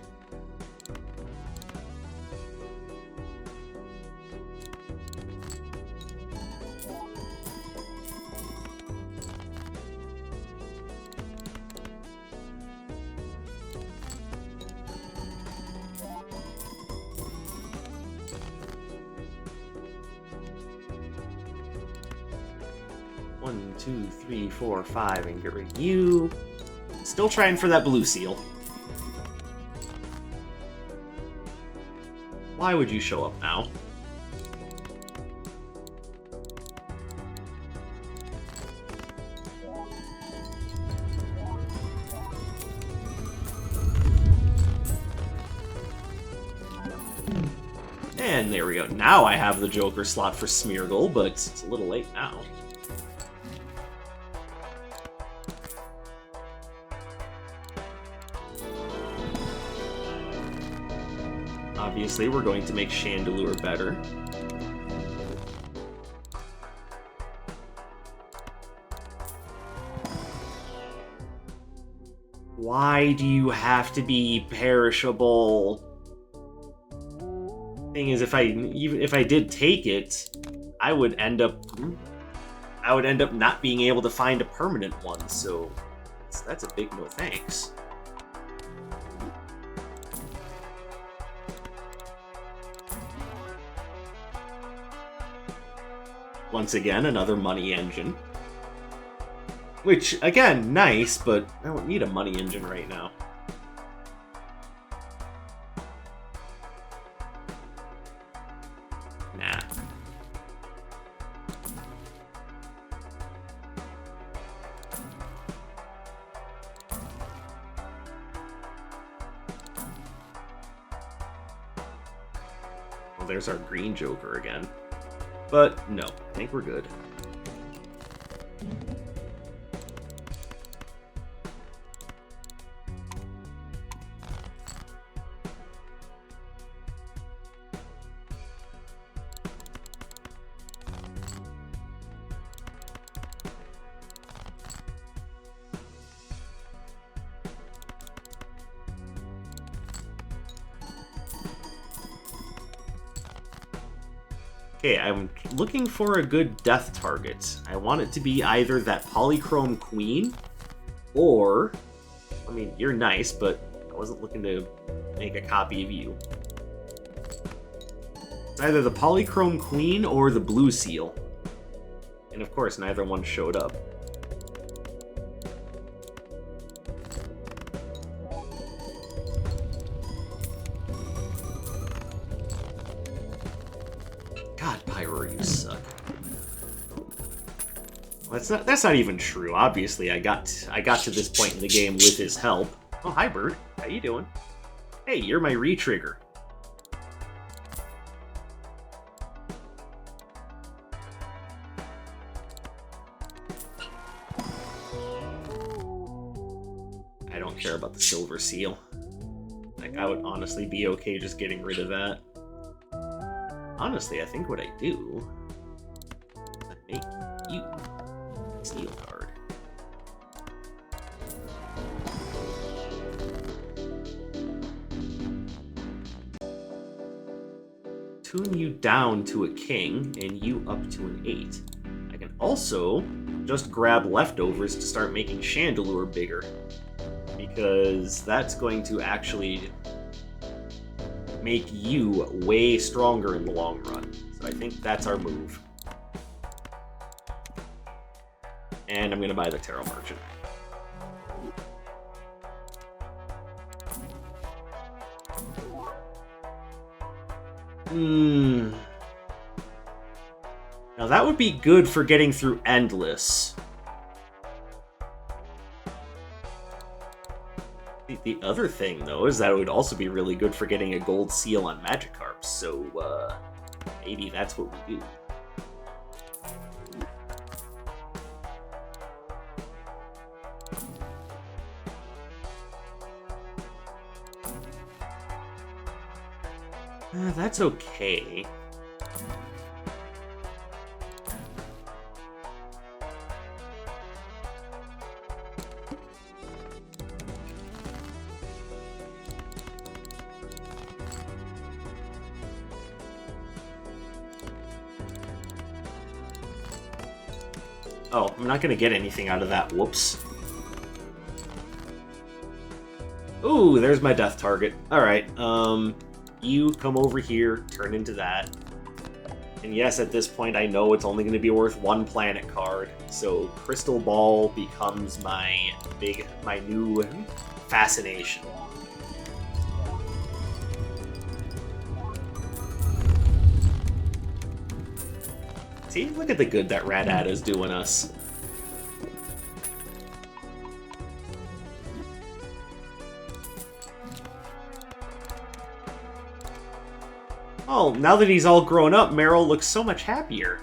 One, two, three, four, five, and get rid of you. Still trying for that blue seal. Why would you show up now? And there we go. Now I have the Joker slot for Smeargle, but it's a little late now. Obviously, we're going to make Chandelure better. Why do you have to be perishable? Thing is, even if I did take it, I would end up not being able to find a permanent one. So that's a big no thanks. Once again, another money engine. Which, again, nice, but I don't need a money engine right now. Nah. Well, there's our green Joker again. But no, I think we're good. Okay, I'm looking for a good death target. I want it to be either that Polychrome Queen, or... I mean, you're nice, but I wasn't looking to make a copy of you. It's either the Polychrome Queen or the Blue Seal. And of course, neither one showed up. You suck. Well, that's not even true. Obviously, I got to this point in the game with his help. Oh, hi, Bird. How you doing? Hey, you're my re-trigger. I don't care about the silver seal. Like, I would honestly be okay just getting rid of that. Honestly, I think what I do is I make you a steel card. Tune you down to a king and you up to an 8. I can also just grab leftovers to start making Chandelure bigger. because that's going to actually make you way stronger in the long run. So I think that's our move. And I'm going to buy the Tarot Merchant. Now that would be good for getting through Endless. The other thing, though, is that it would also be really good for getting a gold seal on Magikarp, so, maybe that's what we do. That's okay. Oh, I'm not gonna get anything out of that. Whoops. Ooh, there's my death target. Alright, you come over here, turn into that. And yes, at this point, I know it's only going to be worth one planet card, so Crystal Ball becomes my new fascination. See, look at the good that Rattata is doing us. Oh, now that he's all grown up, Meryl looks so much happier.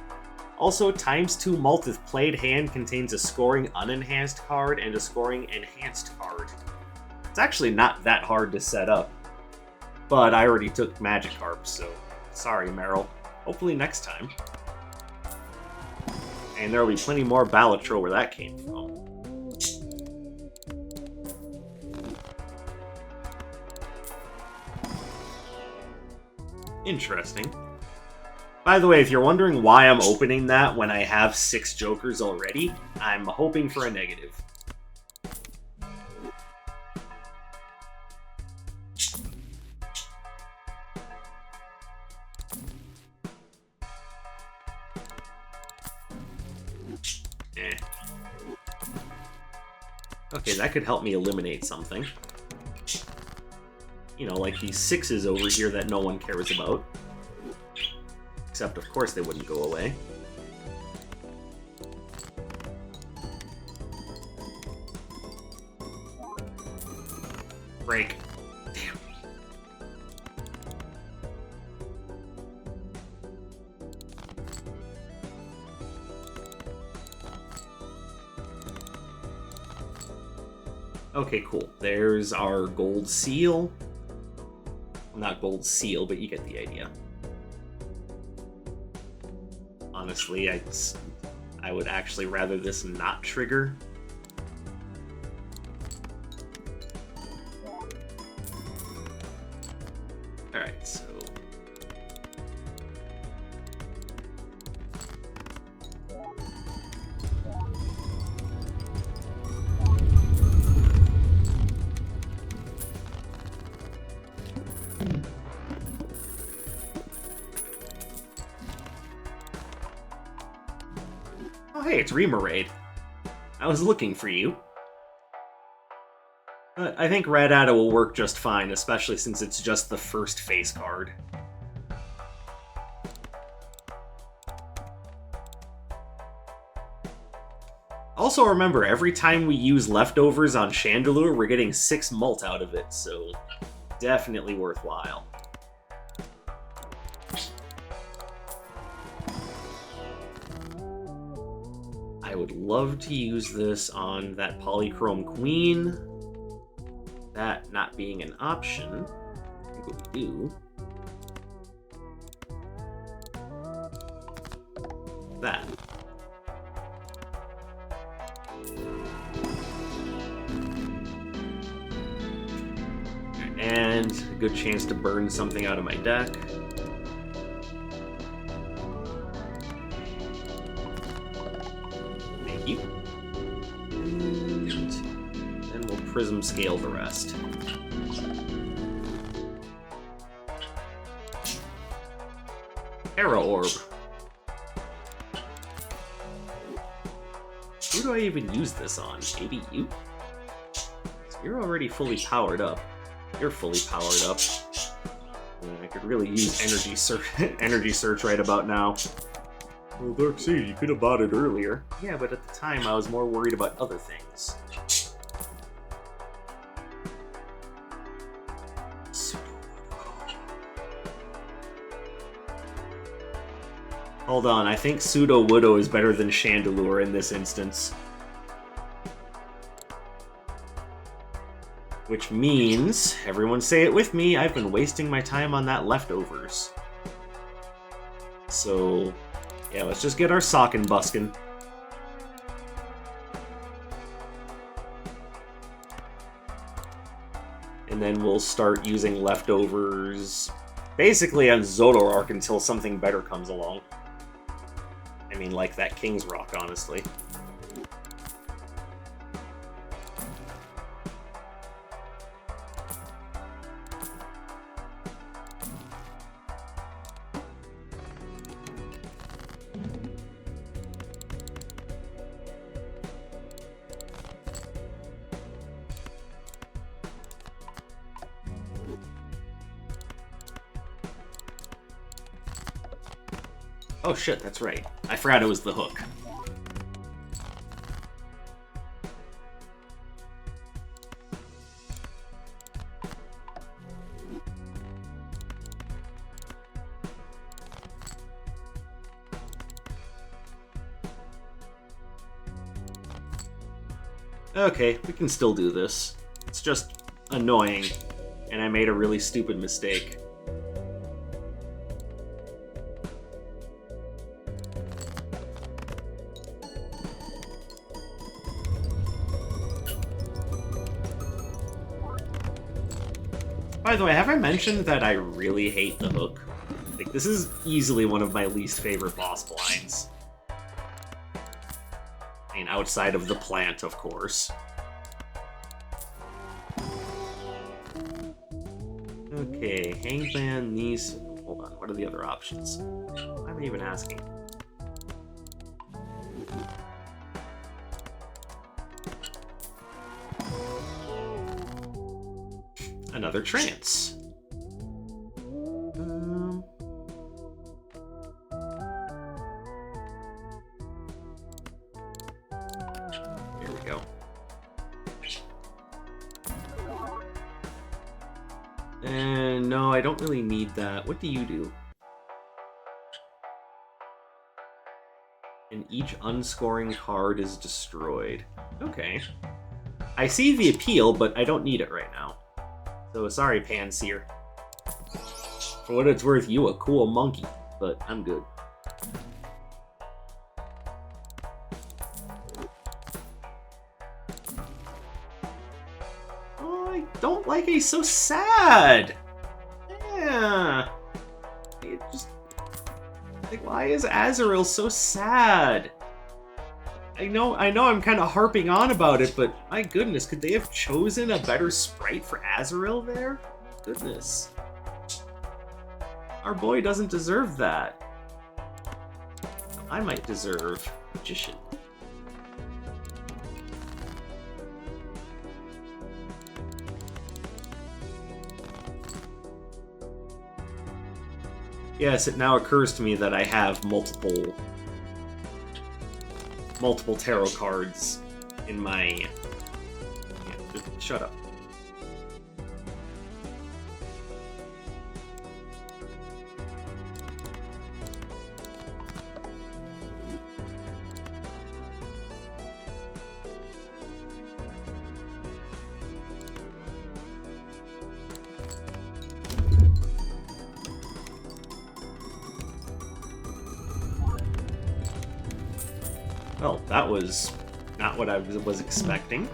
Also, ×2 multi-played hand contains a scoring unenhanced card and a scoring enhanced card. It's actually not that hard to set up. But I already took Magikarp, so sorry, Meryl. Hopefully next time. And there'll be plenty more Balatro where that came from. Interesting. By the way, if you're wondering why I'm opening that when I have 6 Jokers already, I'm hoping for a negative. Okay, that could help me eliminate something. You know, like these 6s over here that no one cares about. Except, of course, they wouldn't go away. Break. Damn. Okay, cool. There's our gold seal. Not gold seal, but you get the idea. Honestly, I would actually rather this not trigger. Alright, so... Oh, hey, it's Remoraid. I was looking for you. I think Rattata will work just fine, especially since it's just the first face card. Also remember, every time we use leftovers on Chandelure, we're getting 6 mult out of it, so definitely worthwhile. I would love to use this on that Polychrome Queen. That not being an option, I think what we do... that. And a good chance to burn something out of my deck. Thank you. And then we'll prism scale the rest. Terra Orb. Who do I even use this on? Maybe you? You're already fully powered up. You're fully powered up. I could really use energy search right about now. Well, Darkseid, you could have bought it earlier. Yeah, but at the time I was more worried about other things. Hold on, I think Pseudo Widow is better than Chandelure in this instance. Which means, everyone say it with me, I've been wasting my time on that leftovers. So, yeah, let's just get our sockin' buskin'. And then we'll start using leftovers basically on Zoroark until something better comes along. I mean, like that King's Rock, honestly. Oh shit, that's right. I forgot it was the hook. Okay, we can still do this. It's just annoying, and I made a really stupid mistake. By the way, have I mentioned that I really hate the hook? Like, this is easily one of my least favorite boss blinds. I mean, outside of the plant, of course. Okay, Hangman, these... Hold on, what are the other options? Why am I even asking? Another trance. Here we go. And no, I don't really need that. What do you do? And each unscoring card is destroyed. Okay. I see the appeal, but I don't need it right now. So sorry, Panseer. For what it's worth, you a cool monkey, but I'm good. Oh, I don't like it. He's so sad. Yeah. It just like, why is Azrael so sad? I know I'm kind of harping on about it, but my goodness, could they have chosen a better sprite for Azrael there? Goodness. Our boy doesn't deserve that. I might deserve Magician. Yes, it now occurs to me that I have multiple tarot cards in my... Yeah, just shut up. Well, that was not what I was expecting.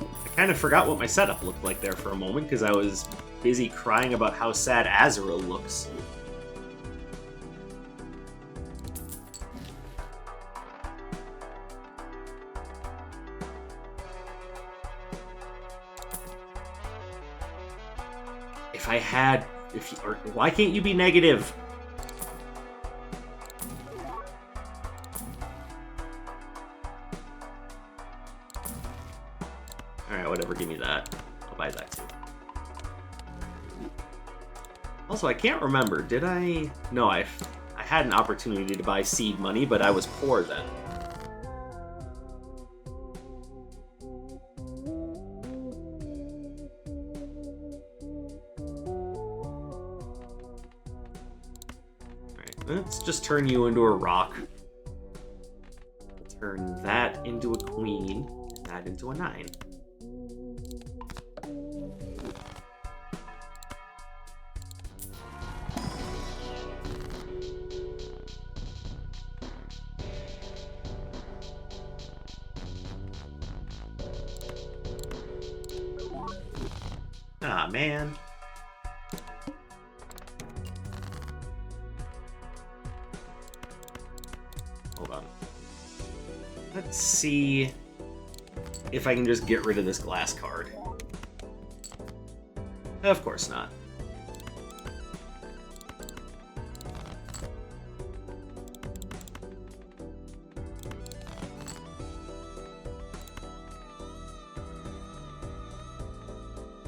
I kind of forgot what my setup looked like there for a moment, because I was busy crying about how sad Azrael looks. If I had... why can't you be negative? Alright, whatever, give me that. I'll buy that too. Also, I can't remember, did I... No, I had an opportunity to buy seed money, but I was poor then. Alright, let's just turn you into a rock. Turn that into a queen, and that into a 9. Ah, man. Hold on. Let's see if I can just get rid of this glass card. Of course not.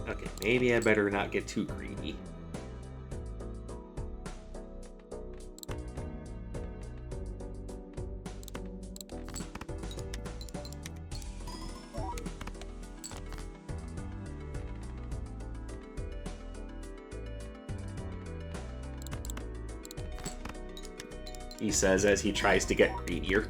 Okay, maybe I better not get too greedy. He says as he tries to get greedier.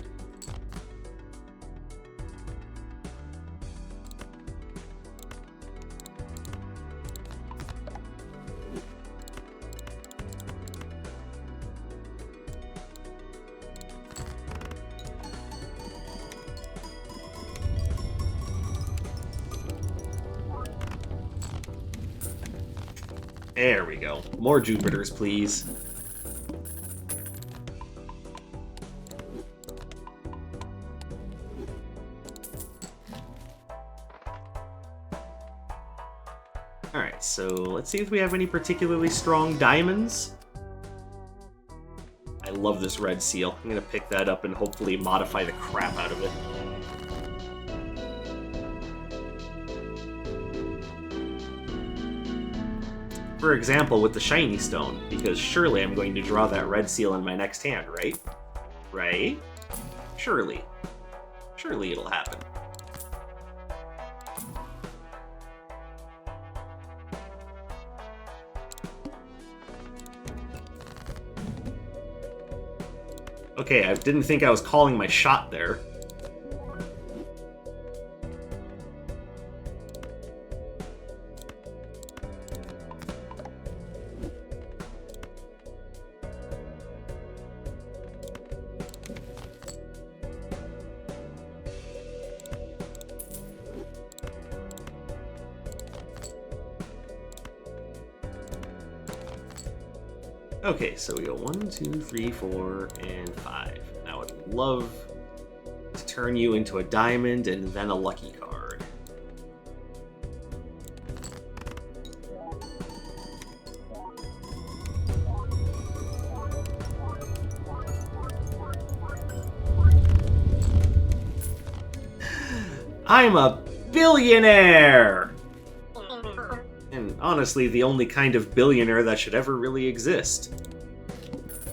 There we go. More Jupiters, please. Alright, so let's see if we have any particularly strong diamonds. I love this red seal. I'm gonna pick that up and hopefully modify the crap out of it. For example, with the shiny stone, because surely I'm going to draw that red seal in my next hand, right? Right? Surely. Surely it'll happen. Okay, I didn't think I was calling my shot there. Okay, so we go 1, 2, 3, 4, and 5. I would love to turn you into a diamond and then a lucky card. I'm a billionaire! And honestly, the only kind of billionaire that should ever really exist.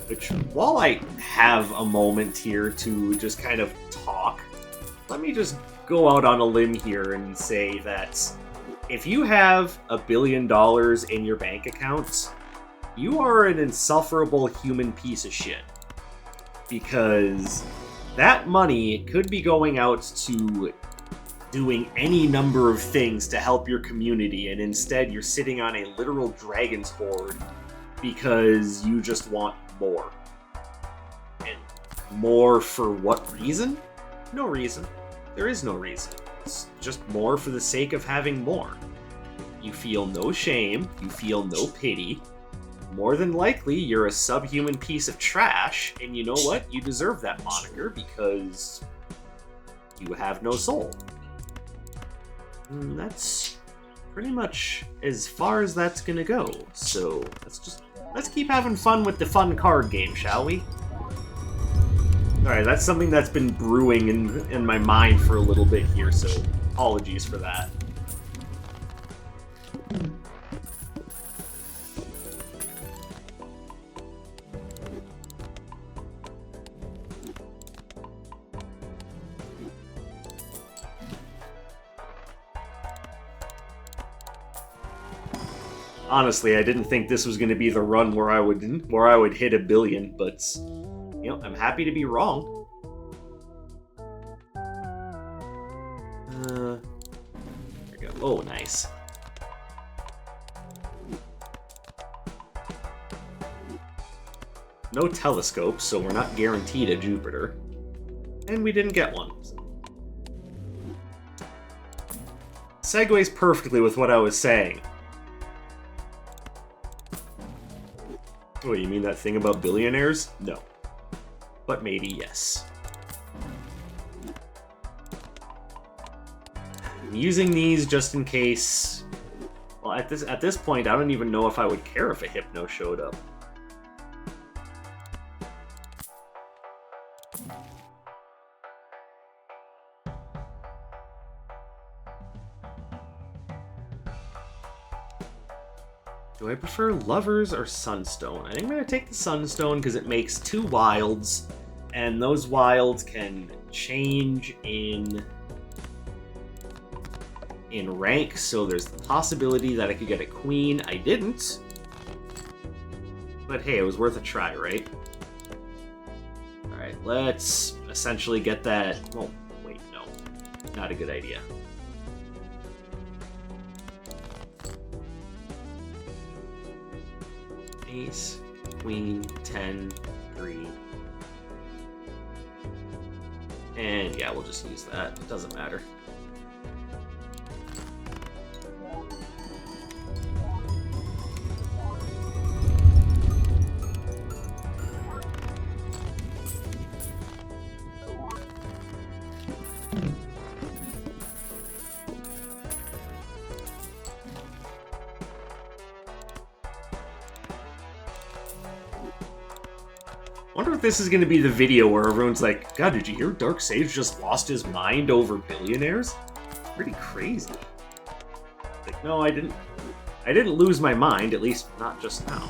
Which, while I have a moment here to just kind of talk, let me just go out on a limb here and say that if you have $1 billion in your bank account, you are an insufferable human piece of shit. Because that money could be going out to doing any number of things to help your community, and instead you're sitting on a literal dragon's hoard because you just want more. And more for what reason? No reason. There is no reason. It's just more for the sake of having more. You feel no shame, you feel no pity. More than likely, you're a subhuman piece of trash, and you know what? You deserve that moniker because you have no soul. That's pretty much as far as that's gonna go. So let's keep having fun with the fun card game, shall we? Alright, that's something that's been brewing in my mind for a little bit here, so apologies for that. Honestly, I didn't think this was going to be the run where I would hit 1 billion, but you know, I'm happy to be wrong. There we go. Oh, nice. No telescope, so we're not guaranteed a Jupiter. And we didn't get one. Segues perfectly with what I was saying. Oh, you mean that thing about billionaires? No. But maybe yes. I'm using these just in case... Well, at this point, I don't even know if I would care if a Hypno showed up. Do I prefer Lovers or Sunstone? I think I'm going to take the Sunstone because it makes 2 wilds, and those wilds can change in rank, so there's the possibility that I could get a Queen. I didn't. But hey, it was worth a try, right? Alright, let's essentially get that... Well, wait, no. Not a good idea. Ace, Queen, 10, 3. And yeah, we'll just use that. It doesn't matter. I wonder if this is going to be the video where everyone's like, God, did you hear Dark Sage just lost his mind over billionaires? Pretty crazy. Like, no, I didn't lose my mind, at least not just now.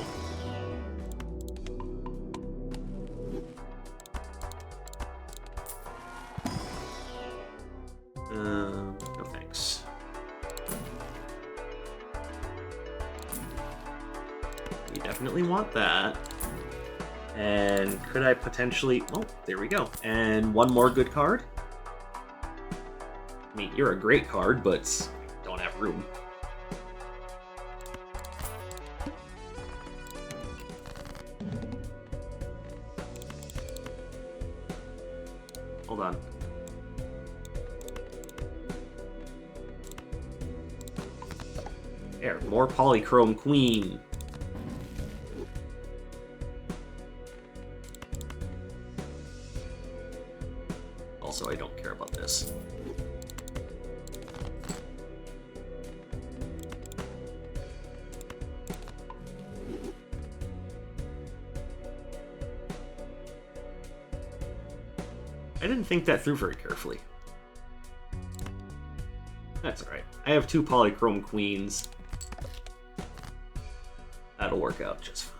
No thanks. We definitely want that. And could I potentially... Oh, there we go. And one more good card? I mean, you're a great card, but don't have room. Hold on. There, more Polychrome Queen. Also, I don't care about this. I didn't think that through very carefully. That's alright. I have 2 Polychrome Queens. That'll work out just fine.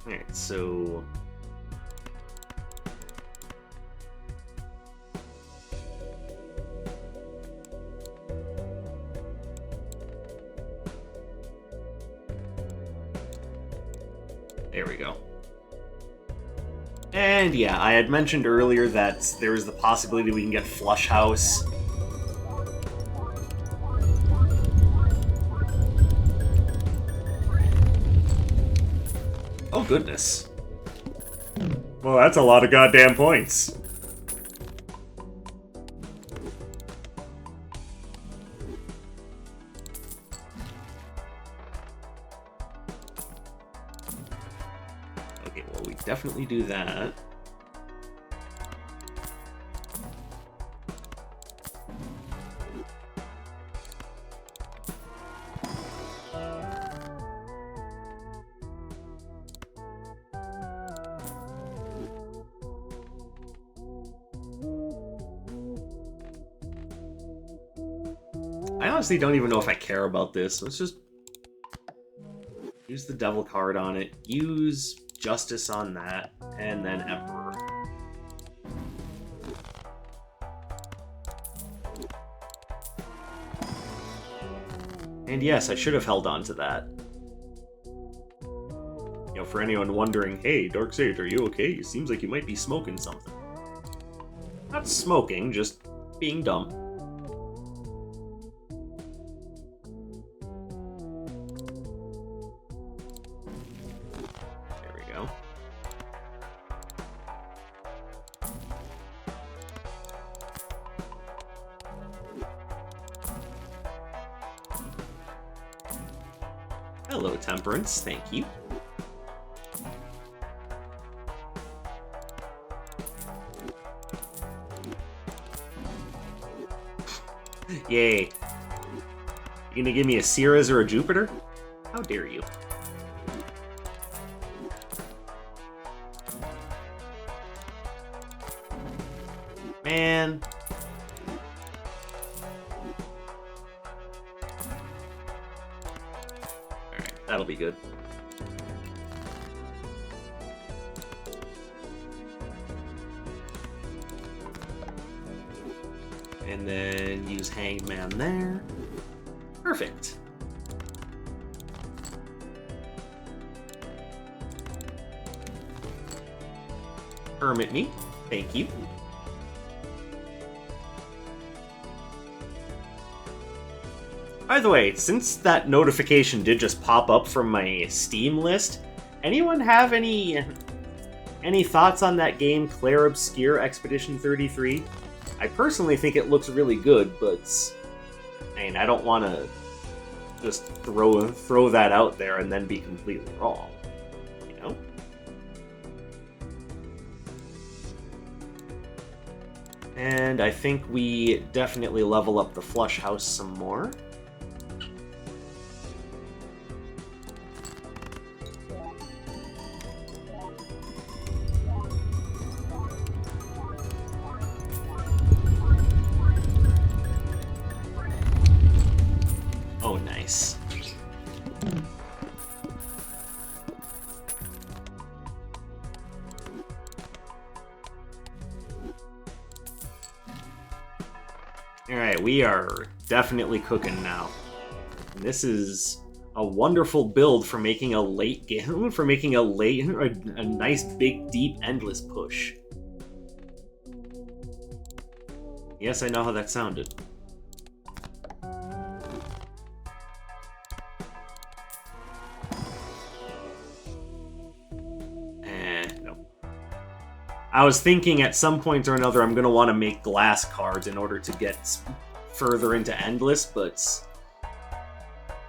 Alright, so... There we go. And yeah, I had mentioned earlier that there is the possibility we can get Flush House. Oh goodness. Well, that's a lot of goddamn points. definitely do that. I honestly don't even know if I care about this. Let's just use the Devil card on it, use Justice on that, and then Emperor. And yes, I should have held on to that. You know, for anyone wondering, hey, Darkseid, are you okay? It seems like you might be smoking something. Not smoking, just being dumb. There we go. Hello, Temperance. Thank you. Yay. You gonna give me a Ceres or a Jupiter? How dare you? Man. Alright, that'll be good. And then use Hanged Man there. Perfect. Hermit me. Thank you. By the way, since that notification did just pop up from my Steam list, anyone have any thoughts on that game, Clair Obscure Expedition 33? I personally think it looks really good, but I mean, I don't want to just throw that out there and then be completely wrong, you know? And I think we definitely level up the Flush House some more. Oh, nice. Alright, we are definitely cooking now. And this is a wonderful build for making a late game, for making a nice, big, deep, endless push. Yes, I know how that sounded. I was thinking at some point or another I'm going to want to make glass cards in order to get further into Endless, but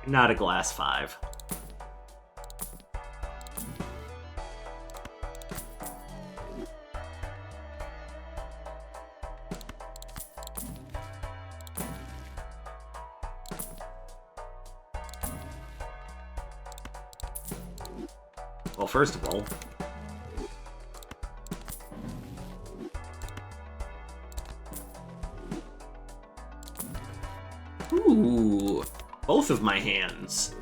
not a glass 5. Well, first of all, ooh, both of my hands.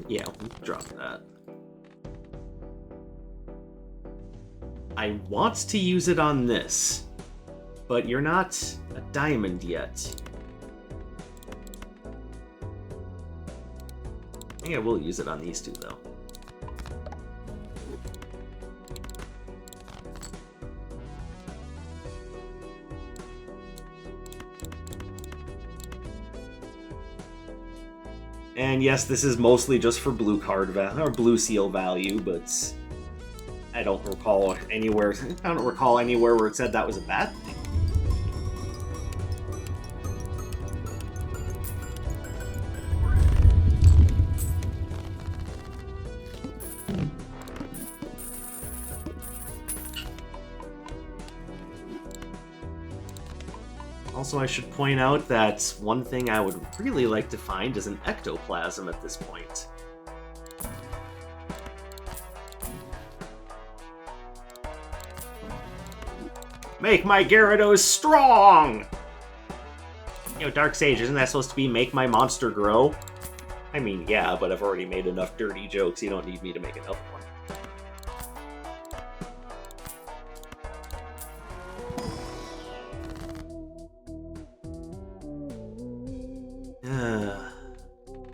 Yeah, we'll drop that. I want to use it on this, but you're not a diamond yet. I think I will use it on these two, though. And yes, this is mostly just for blue card value or blue seal value, but I don't recall anywhere where it said that was a bad thing. Also, I should point out that one thing I would really like to find is an ectoplasm at this point. Make my Gyarados strong! Yo, Dark Sage, isn't that supposed to be make my monster grow? I mean, yeah, but I've already made enough dirty jokes, you don't need me to make another one.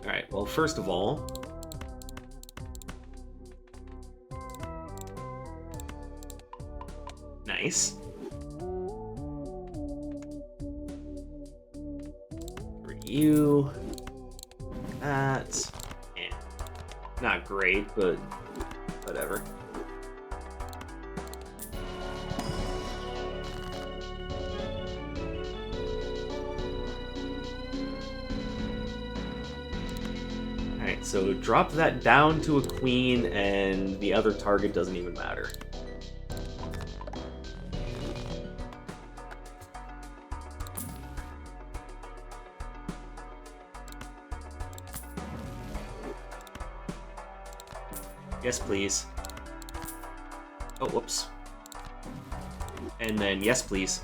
Alright, well, first of all... Nice. For you... That... And not great, but whatever. Alright, so drop that down to a queen, and the other target doesn't even matter. Yes, please. Oh, whoops. And then, yes, please.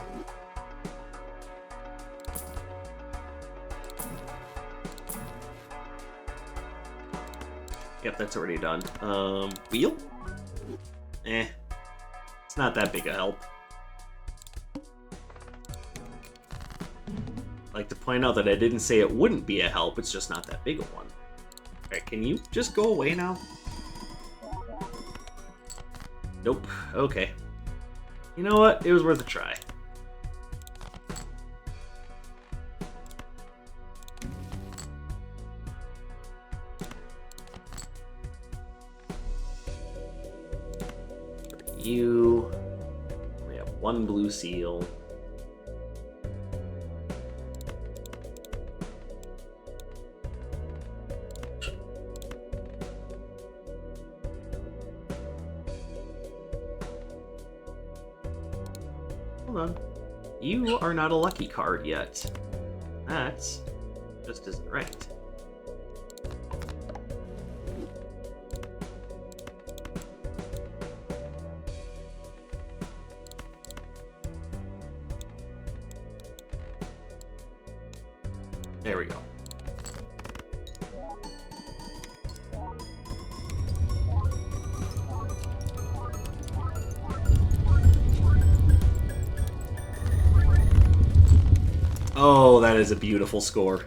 Yep, that's already done. Wheel? Eh. It's not that big a help. I'd like to point out that I didn't say it wouldn't be a help, it's just not that big a one. Alright, can you just go away now? Nope. Okay. You know what? It was worth a try. For you, we have one blue seal. Hold on. You are not a lucky card yet. That just isn't right. There we go. Oh, that is a beautiful score.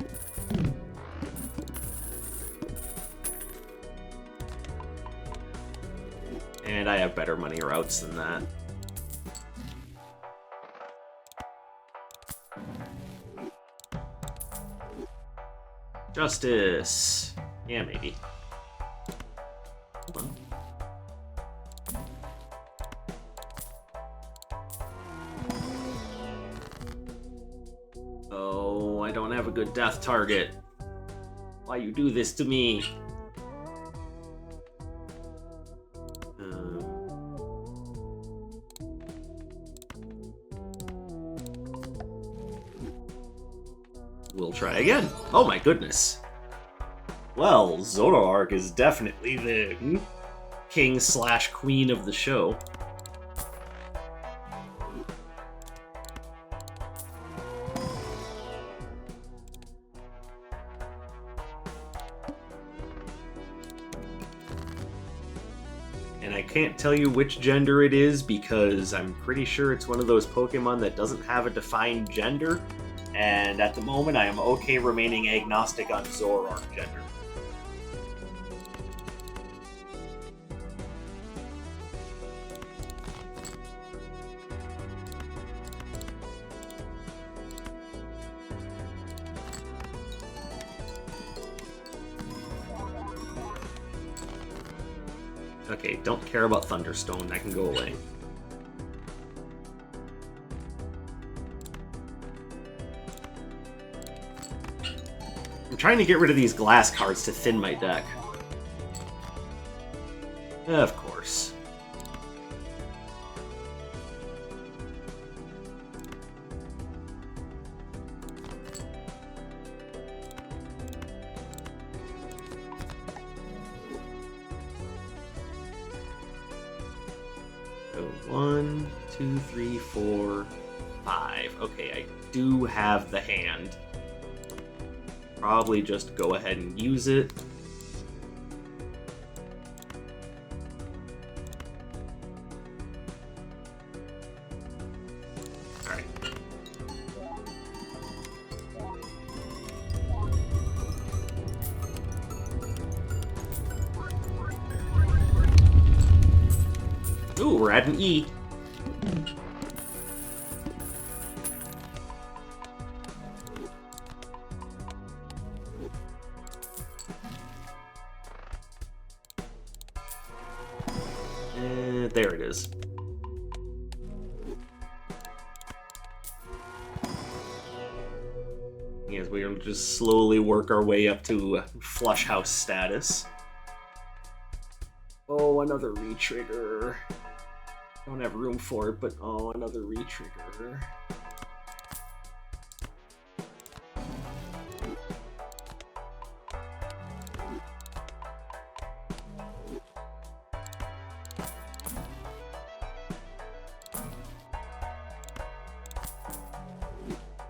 And I have better money routes than that. Justice. Yeah, maybe. Hold on. Oh, I don't have a good death target. Why you do this to me? We'll try again. Oh my goodness. Well, Zoroark is definitely the king/queen of the show. And I can't tell you which gender it is because I'm pretty sure it's one of those Pokemon that doesn't have a defined gender. And at the moment, I am okay remaining agnostic on Zoroark gender. Okay, don't care about Thunderstone. That can go away. I'm trying to get rid of these glass cards to thin my deck. Of course. So 1, 2, 3, 4, 5. Okay, I do have the hand. Probably just go ahead and use it. Alright. Ooh, we're at an E. There it is. Yes, we'll just slowly work our way up to flush house status. Oh, another retrigger. Don't have room for it, but oh, another retrigger.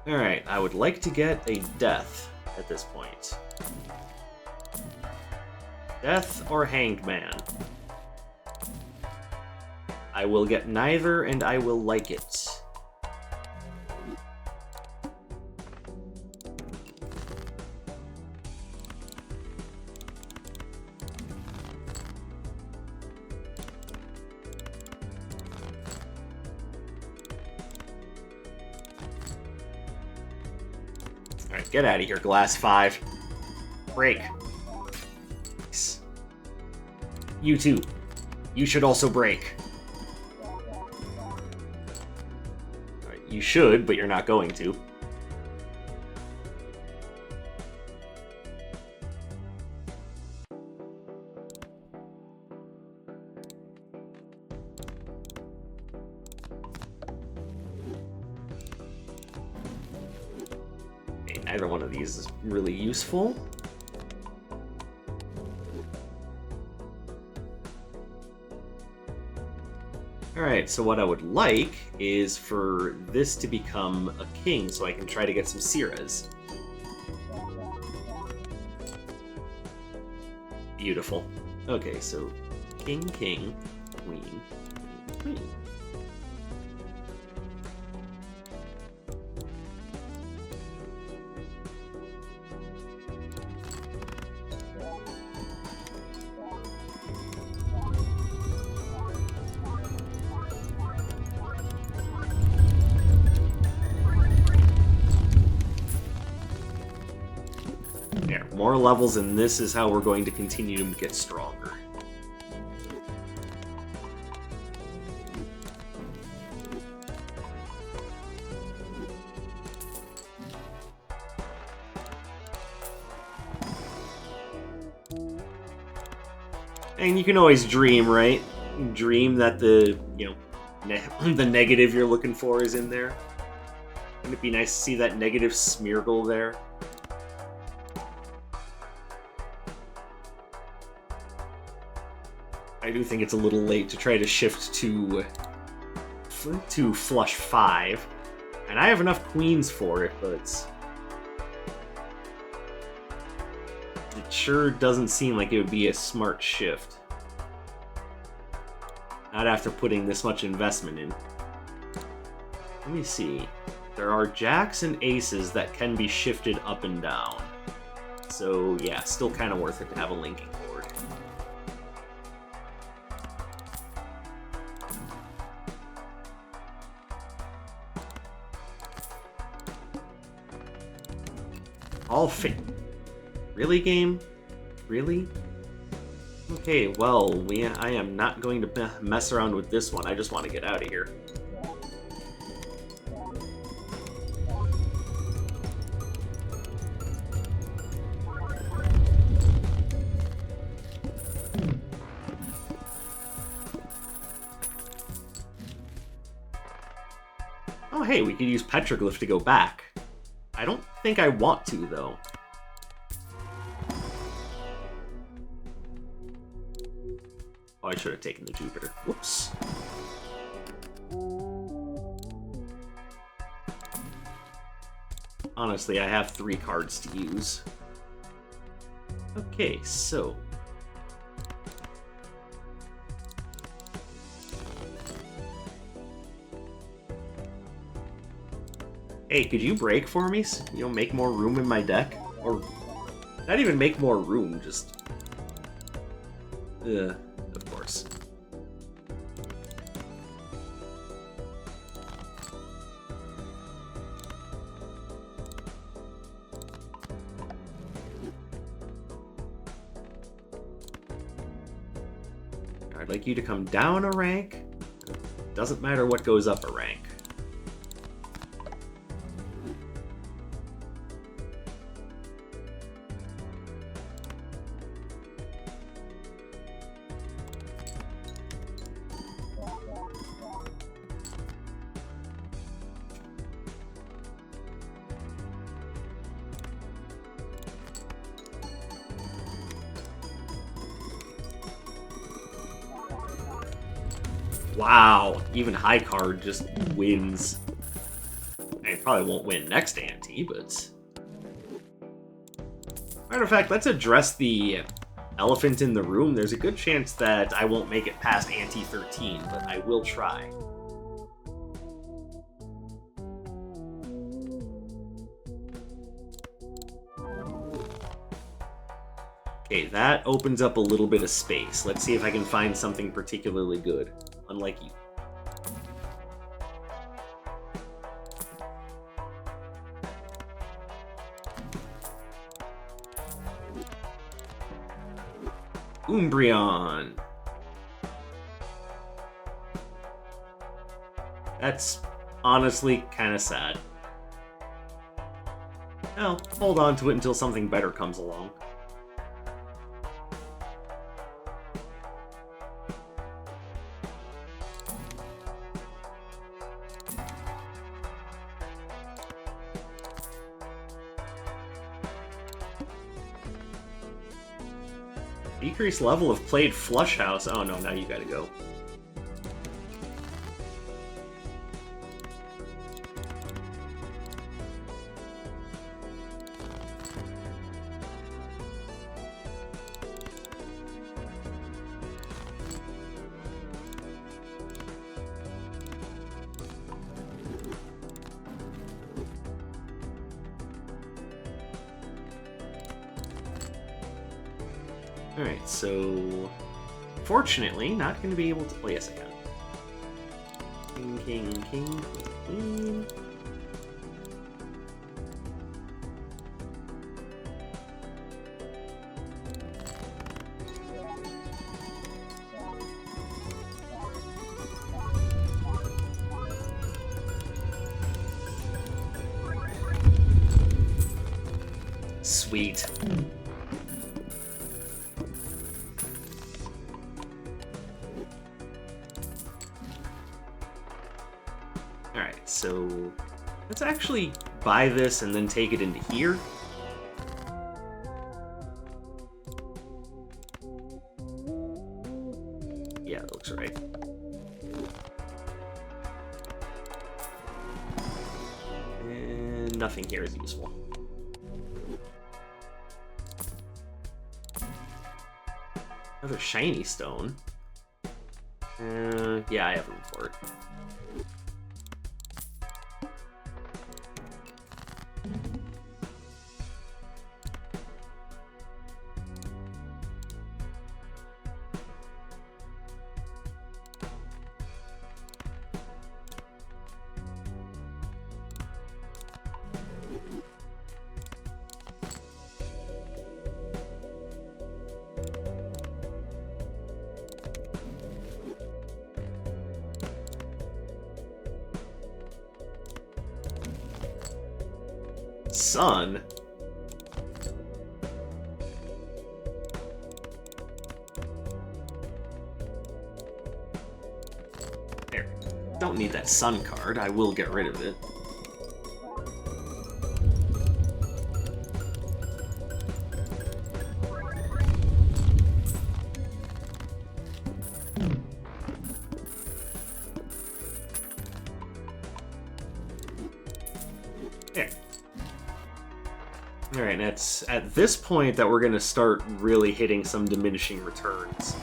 Alright, I would like to get a death at this point. Death or Hanged Man? I will get neither, and I will like it. Alright, get out of here, Glass 5. Break. You too. You should also break. Alright, you should, but you're not going to. Okay, neither one of these is really useful. Alright, so what I would like is for this to become a king so I can try to get some Siras. Beautiful. Okay, so king, king, queen, queen. More levels, and this is how we're going to continue to get stronger. And you can always dream, right? Dream that the, the negative you're looking for is in there. Wouldn't it be nice to see that negative Smeargle there? I do think it's a little late to try to shift to flush 5. And I have enough queens for it, but it sure doesn't seem like it would be a smart shift. Not after putting this much investment in. Let me see. There are jacks and aces that can be shifted up and down. So yeah, still kind of worth it to have a linking board. All fit. Really, game? Really? Okay, well, I am not going to mess around with this one. I just want to get out of here. Oh, hey, we could use Petroglyph to go back. I don't think I want to, though. Oh, I should have taken the Jupiter. Whoops. Honestly, I have 3 cards to use. Okay, so... Hey, could you break for me? You know, make more room in my deck? Or not even make more room, just... of course. I'd like you to come down a rank. Doesn't matter what goes up a rank. Wow, even high card just wins. I probably won't win next ante, but... Matter of fact, let's address the elephant in the room. There's a good chance that I won't make it past ante 13, but I will try. Okay, that opens up a little bit of space. Let's see if I can find something particularly good. Unlike you. Umbreon. That's honestly kind of sad. Well, hold on to it until something better comes along. Decreased level of played Flush House. Oh no, now you gotta go. Alright, so... Fortunately, not going to be able to play us again. King, king, king, queen. Sweet. Alright, so let's actually buy this and then take it into here. Yeah, that looks right. And nothing here is useful. Another shiny stone. Yeah, I have room for it. Sun? There. Don't need that Sun card. I will get rid of it. There. Alright, and it's at this point that we're going to start really hitting some diminishing returns.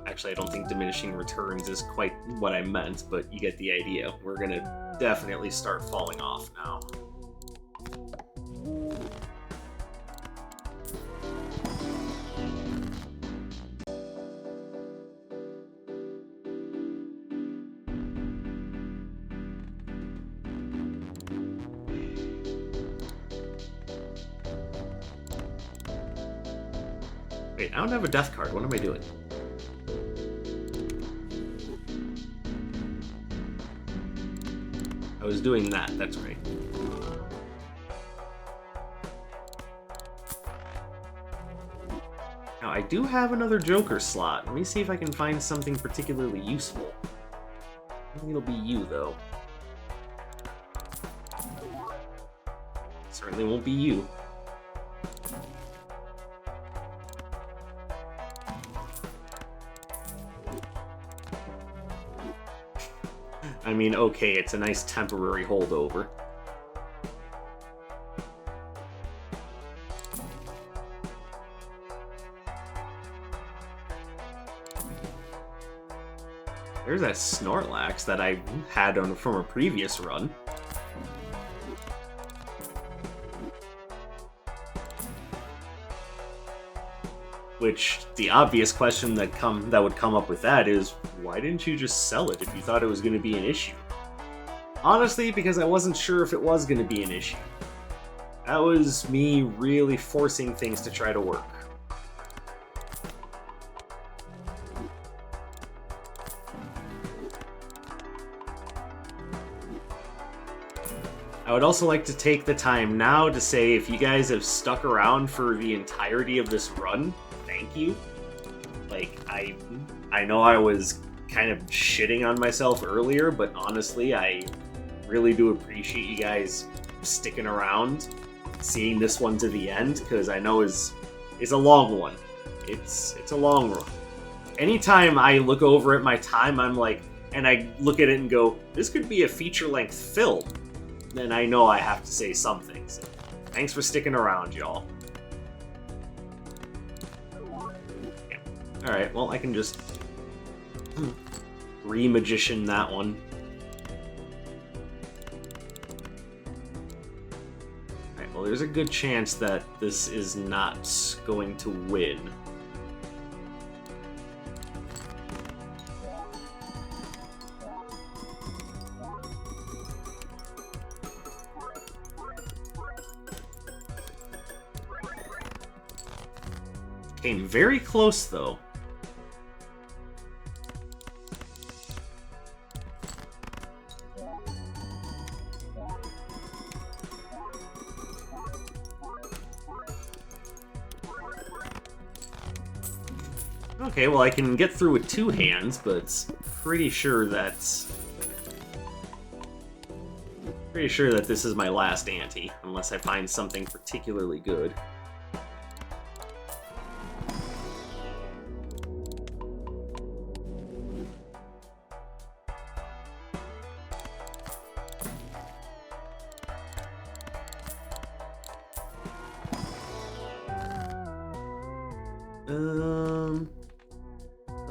Actually, I don't think diminishing returns is quite what I meant, but you get the idea. We're going to definitely start falling off now. Wait, I don't have a death card. What am I doing? I was doing that, that's right. Now, I do have another Joker slot. Let me see if I can find something particularly useful. I think it'll be you, though. Certainly won't be you. I mean, okay, it's a nice temporary holdover. There's that Snorlax that I had from a previous run. Which, the obvious question that would come up with that is, why didn't you just sell it if you thought it was going to be an issue? Honestly, because I wasn't sure if it was going to be an issue. That was me really forcing things to try to work. I would also like to take the time now to say if you guys have stuck around for the entirety of this run, thank you. Like, I know I was kind of shitting on myself earlier, but honestly, I really do appreciate you guys sticking around, seeing this one to the end, because I know it's a long one. It's a long run. Anytime I look over at my time, I'm like, and I look at it and go, this could be a feature-length film, then I know I have to say something. So, thanks for sticking around, y'all. Yeah. Alright, well, I can just re-magician that one. Alright, well, there's a good chance that this is not going to win. Came very close, though. Okay, well, I can get through with two hands, but pretty sure that this is my last ante, unless I find something particularly good.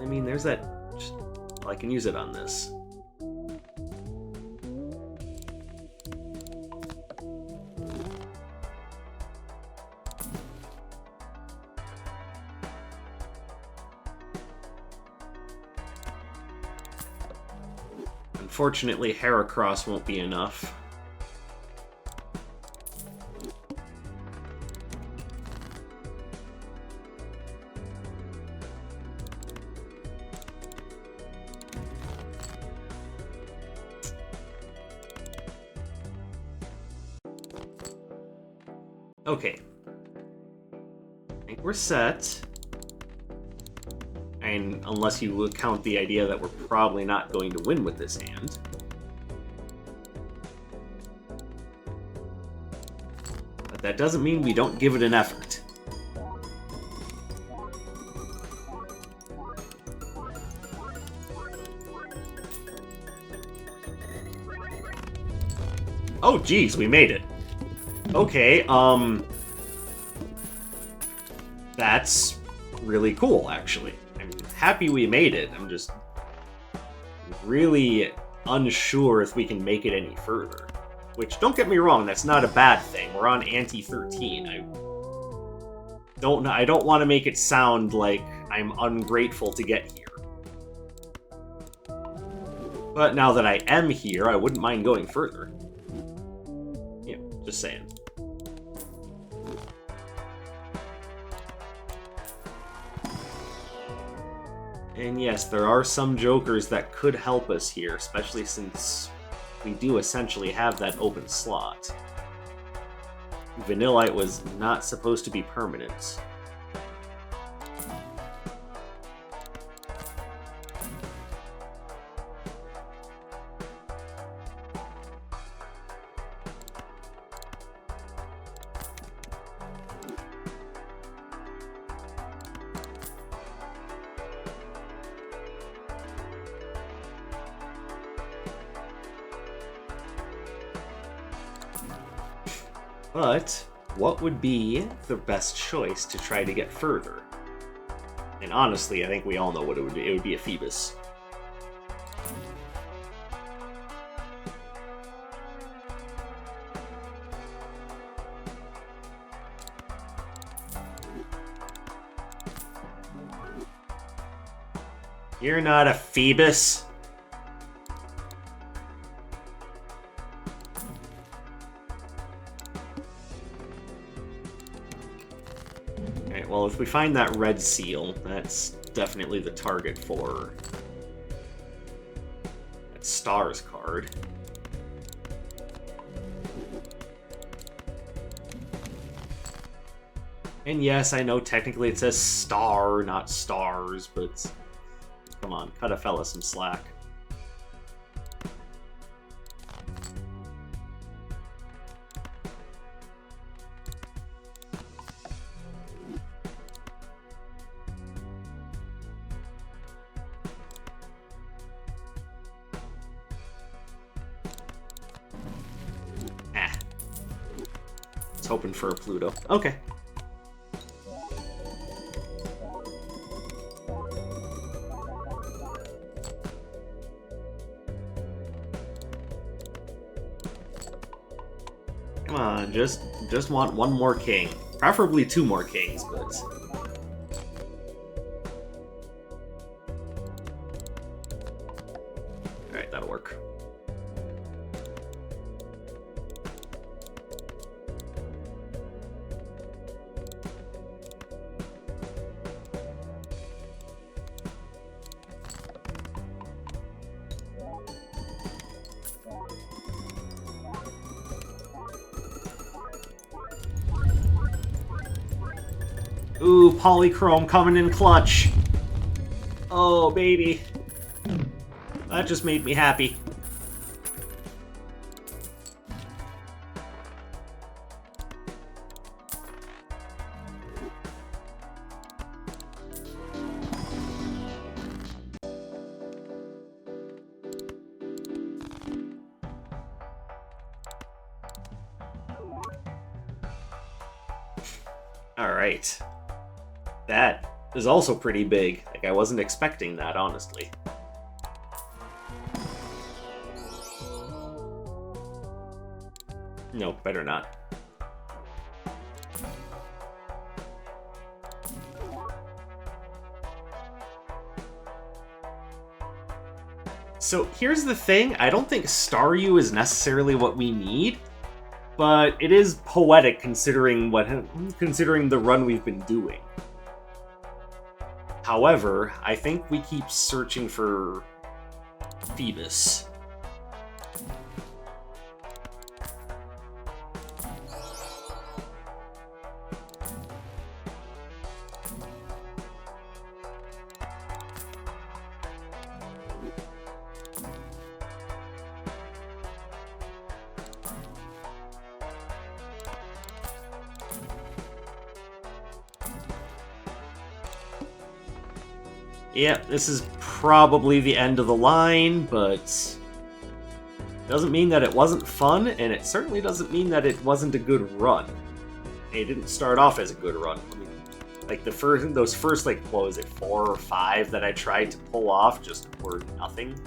I mean, there's that... Well, I can use it on this. Unfortunately, Heracross won't be enough. Okay. I think we're set. And unless you count the idea that we're probably not going to win with this hand. But that doesn't mean we don't give it an effort. Oh, geez, we made it. Okay, that's really cool, actually. I'm happy we made it. I'm just really unsure if we can make it any further. Which, don't get me wrong, that's not a bad thing. We're on ante 13. I don't want to make it sound like I'm ungrateful to get here. But now that I am here, I wouldn't mind going further. Yeah, just saying. And yes, there are some jokers that could help us here, especially since we do essentially have that open slot. Vanillite was not supposed to be permanent. But what would be the best choice to try to get further? And honestly, I think we all know what it would be. It would be a Phoebus. You're not a Phoebus. Well, if we find that red seal, that's definitely the target for that Stars card. And yes, I know technically it says star, not stars, but come on, cut a fella some slack. Hoping for a Pluto. Okay. Come on, just want one more king. Preferably two more kings, but... Alright, that'll work. Ooh, Polychrome coming in clutch. Oh, baby. That just made me happy. All right. That is also pretty big. Like, I wasn't expecting that, honestly. No, better not. So here's the thing, I don't think Staryu is necessarily what we need, but it is poetic considering the run we've been doing. However, I think we keep searching for Phoebus. Yeah, this is probably the end of the line, but doesn't mean that it wasn't fun, and it certainly doesn't mean that it wasn't a good run. It didn't start off as a good run. I mean, like those first like, what was it, 4 or 5 that I tried to pull off just were nothing.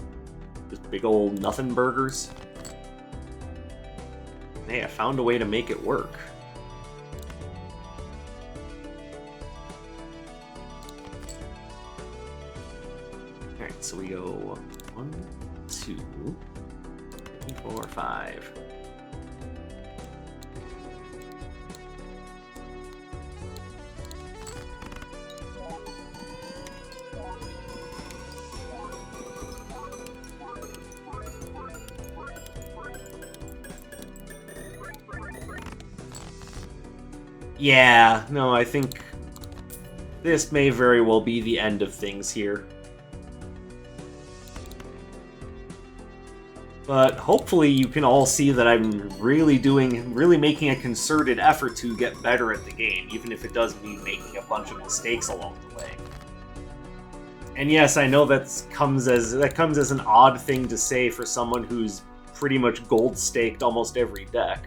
Just big old nothing burgers. Hey, I found a way to make it work. Alright, so we go 1, 2, 3, 4, 5. Yeah, no, I think this may very well be the end of things here. But hopefully you can all see that I'm really making a concerted effort to get better at the game, even if it does mean making a bunch of mistakes along the way. And yes, I know that comes as an odd thing to say for someone who's pretty much gold staked almost every deck.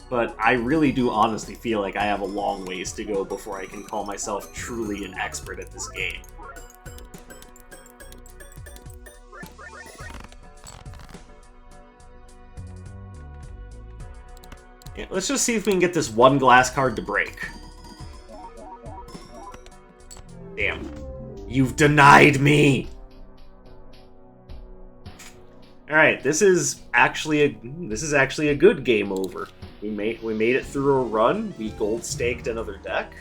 But I really do honestly feel like I have a long ways to go before I can call myself truly an expert at this game. Yeah, let's just see if we can get this one glass card to break. Damn. You've denied me! Alright, this is actually a good game over. We made it through a run. We gold staked another deck.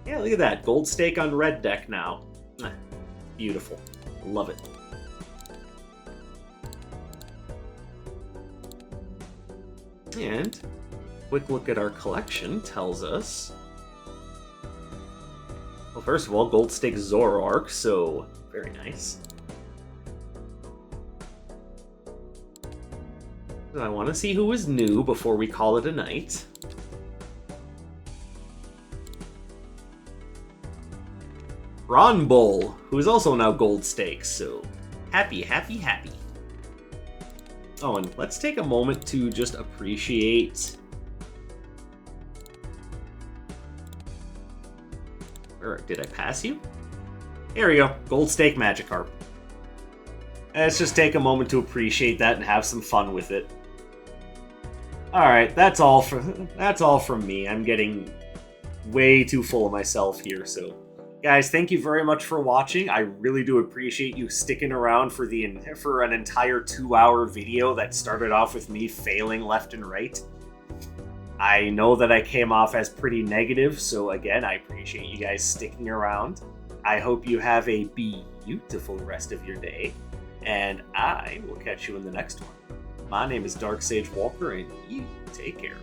Yeah, look at that. Gold stake on red deck now. Beautiful. I love it. And a quick look at our collection tells us... Well, first of all, gold stake Zoroark, so very nice. I want to see who is new before we call it a night. Ronbull, who is also now gold stakes, so happy, happy, happy. Oh, and let's take a moment to just appreciate... Or did I pass you? There we go, gold stake Magikarp. Let's just take a moment to appreciate that and have some fun with it. Alright, that's all from me. I'm getting way too full of myself here, so... Guys, thank you very much for watching. I really do appreciate you sticking around for an entire 2-hour video that started off with me failing left and right. I know that I came off as pretty negative, so again, I appreciate you guys sticking around. I hope you have a beautiful rest of your day, and I will catch you in the next one. My name is Dark Sage Walker, and you take care.